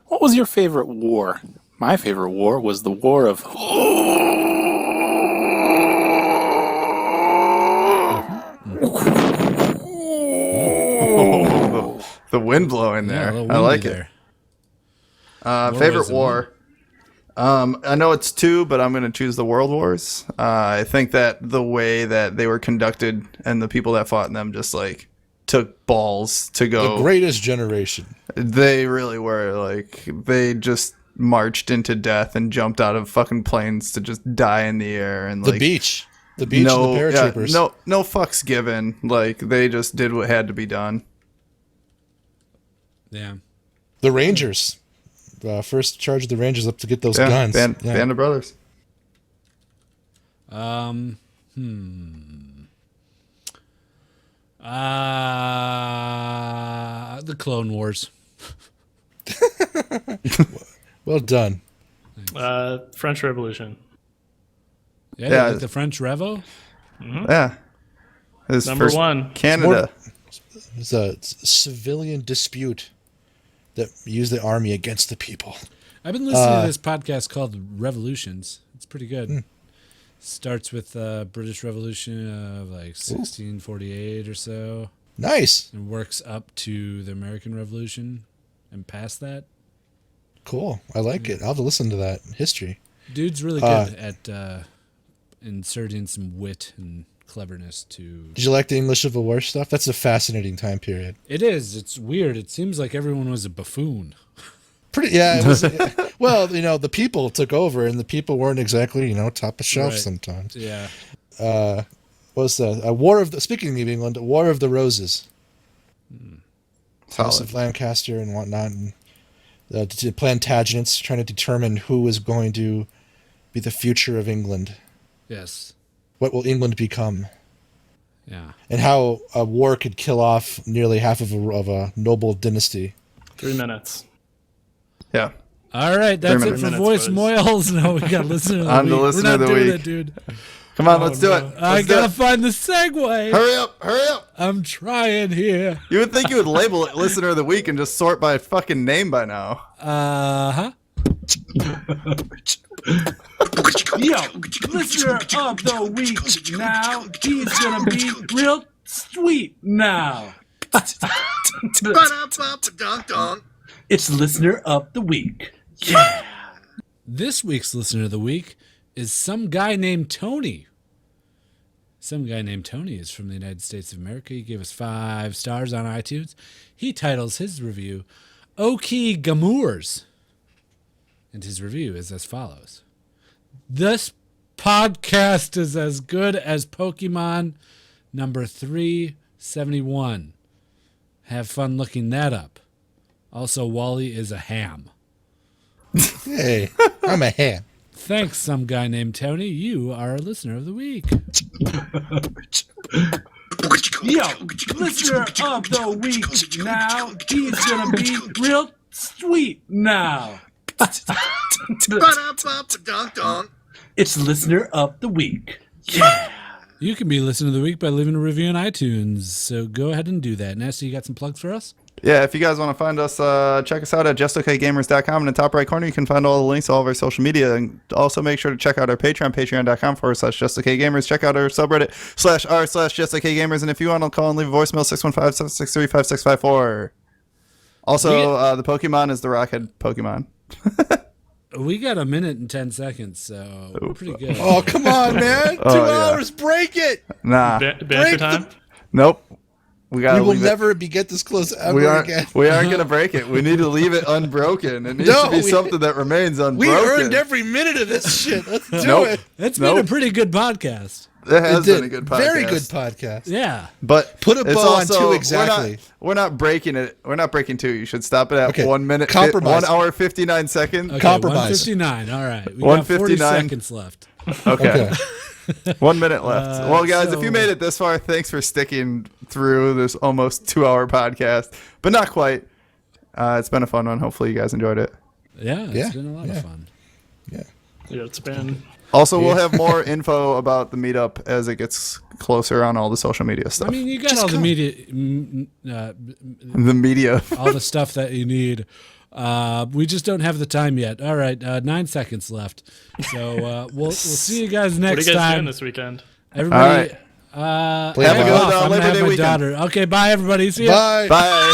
What was your favorite war? My favorite war was the War of... The wind blowing there. I like it. Favorite war. I know it's 2, but I'm going to choose the World Wars. I think that the way that they were conducted and the people that fought in them just like took balls to go. The greatest generation. They really were. Like, they just marched into death and jumped out of fucking planes to just die in the air. And the beach and the paratroopers. Yeah, no fucks given. Like, they just did what had to be done. Yeah. The Rangers. First charge of the Rangers up to get those guns. Band of Brothers. The Clone Wars. Well done. French Revolution. Yeah, like the French Revo? Mm-hmm. Yeah. Number 1. Canada. It's a civilian dispute that used the army against the people. I've been listening to this podcast called Revolutions. It's pretty good. Starts with British Revolution of like 1648 or so. Nice. And works up to the American Revolution and past that. Cool. I like it. I'll have to listen to that history. Dude's really good at inserting some wit and cleverness to... Did you like the English Civil War stuff? That's a fascinating time period. It is. It's weird. It seems like everyone was a buffoon. It was, well, the people took over, and the people weren't exactly, top of shelf sometimes. Yeah. Was a War of the... Speaking of England, a War of the Roses. House of Lancaster and whatnot, and the Plantagenets trying to determine who is going to be the future of England. Yes. What will England become? Yeah. And how a war could kill off nearly half of a noble dynasty. 3 minutes. Yeah. All right, that's it for Voicemoyles. No, we got listener of the week. We're not doing week. it, dude. Come on, let's do it. I gotta find the segue. Hurry up. I'm trying here. You would think you would label it listener of the week and just sort by fucking name by now. Yo, listener of the week now. He's gonna be real sweet now. It's listener of the week. Yeah. This week's listener of the week is some guy named Tony. Some guy named Tony is from the United States of America. He gave us 5 stars on iTunes. He titles his review, Oki Gamours. And his review is as follows. This podcast is as good as Pokemon number 371. Have fun looking that up. Also, Wally is a ham. Hey, I'm a ham. Thanks, some guy named Tony. You are a listener of the week. Yo, listener of the week now. He's gonna be real sweet now. It's listener of the week. Yeah. You can be listener of the week by leaving a review on iTunes. So go ahead and do that. Nasty, you got some plugs for us? Yeah, if you guys want to find us, check us out at justokgamers.com. In the top right corner, you can find all the links to all of our social media. And also make sure to check out our Patreon, patreon.com/justokgamers. Check out our subreddit /r/justokgamers. And if you want to call and leave a voicemail, 615-763-5654. Also, the Pokemon is the Rockhead Pokemon. We got 1 minute and 10 seconds, so we're pretty good. Oh, come on, man. 2 hours. Break it. Nah. Banter time? Nope. We will never get this close ever again. We aren't going to break it. We need to leave it unbroken. It needs to be something that remains unbroken. We earned every minute of this shit. Let's do it. It's been a pretty good podcast. It has It been did. a good podcast. Very good podcast. Yeah. But Put a it's bow on also- two exactly. We're not breaking it. We're not breaking 2. You should stop it at Okay. 1 minute, Compromise. 1 hour 59 seconds. Okay, Compromise. 159. All right. We got 40 159. seconds left. Okay. 1 minute left. Well, guys, if so- you made it this far, thanks for sticking through this almost 2-hour podcast, but not quite. It's been a fun one. Hopefully, you guys enjoyed it. Yeah, it's Yeah, been a lot of fun. Yeah, it's been. Also, we'll have more info about the meetup as it gets closer on all the social media stuff. I mean, you got Just all the come. media, the media. all the stuff that you need. We just don't have the time yet. All right, 9 seconds left. So we'll see you guys next What are you guys time. doing this weekend? Everybody, All right. Play I'm a off. good, I'm gonna Labor have Day my weekend. daughter. Okay, bye everybody. See ya. Bye. Bye.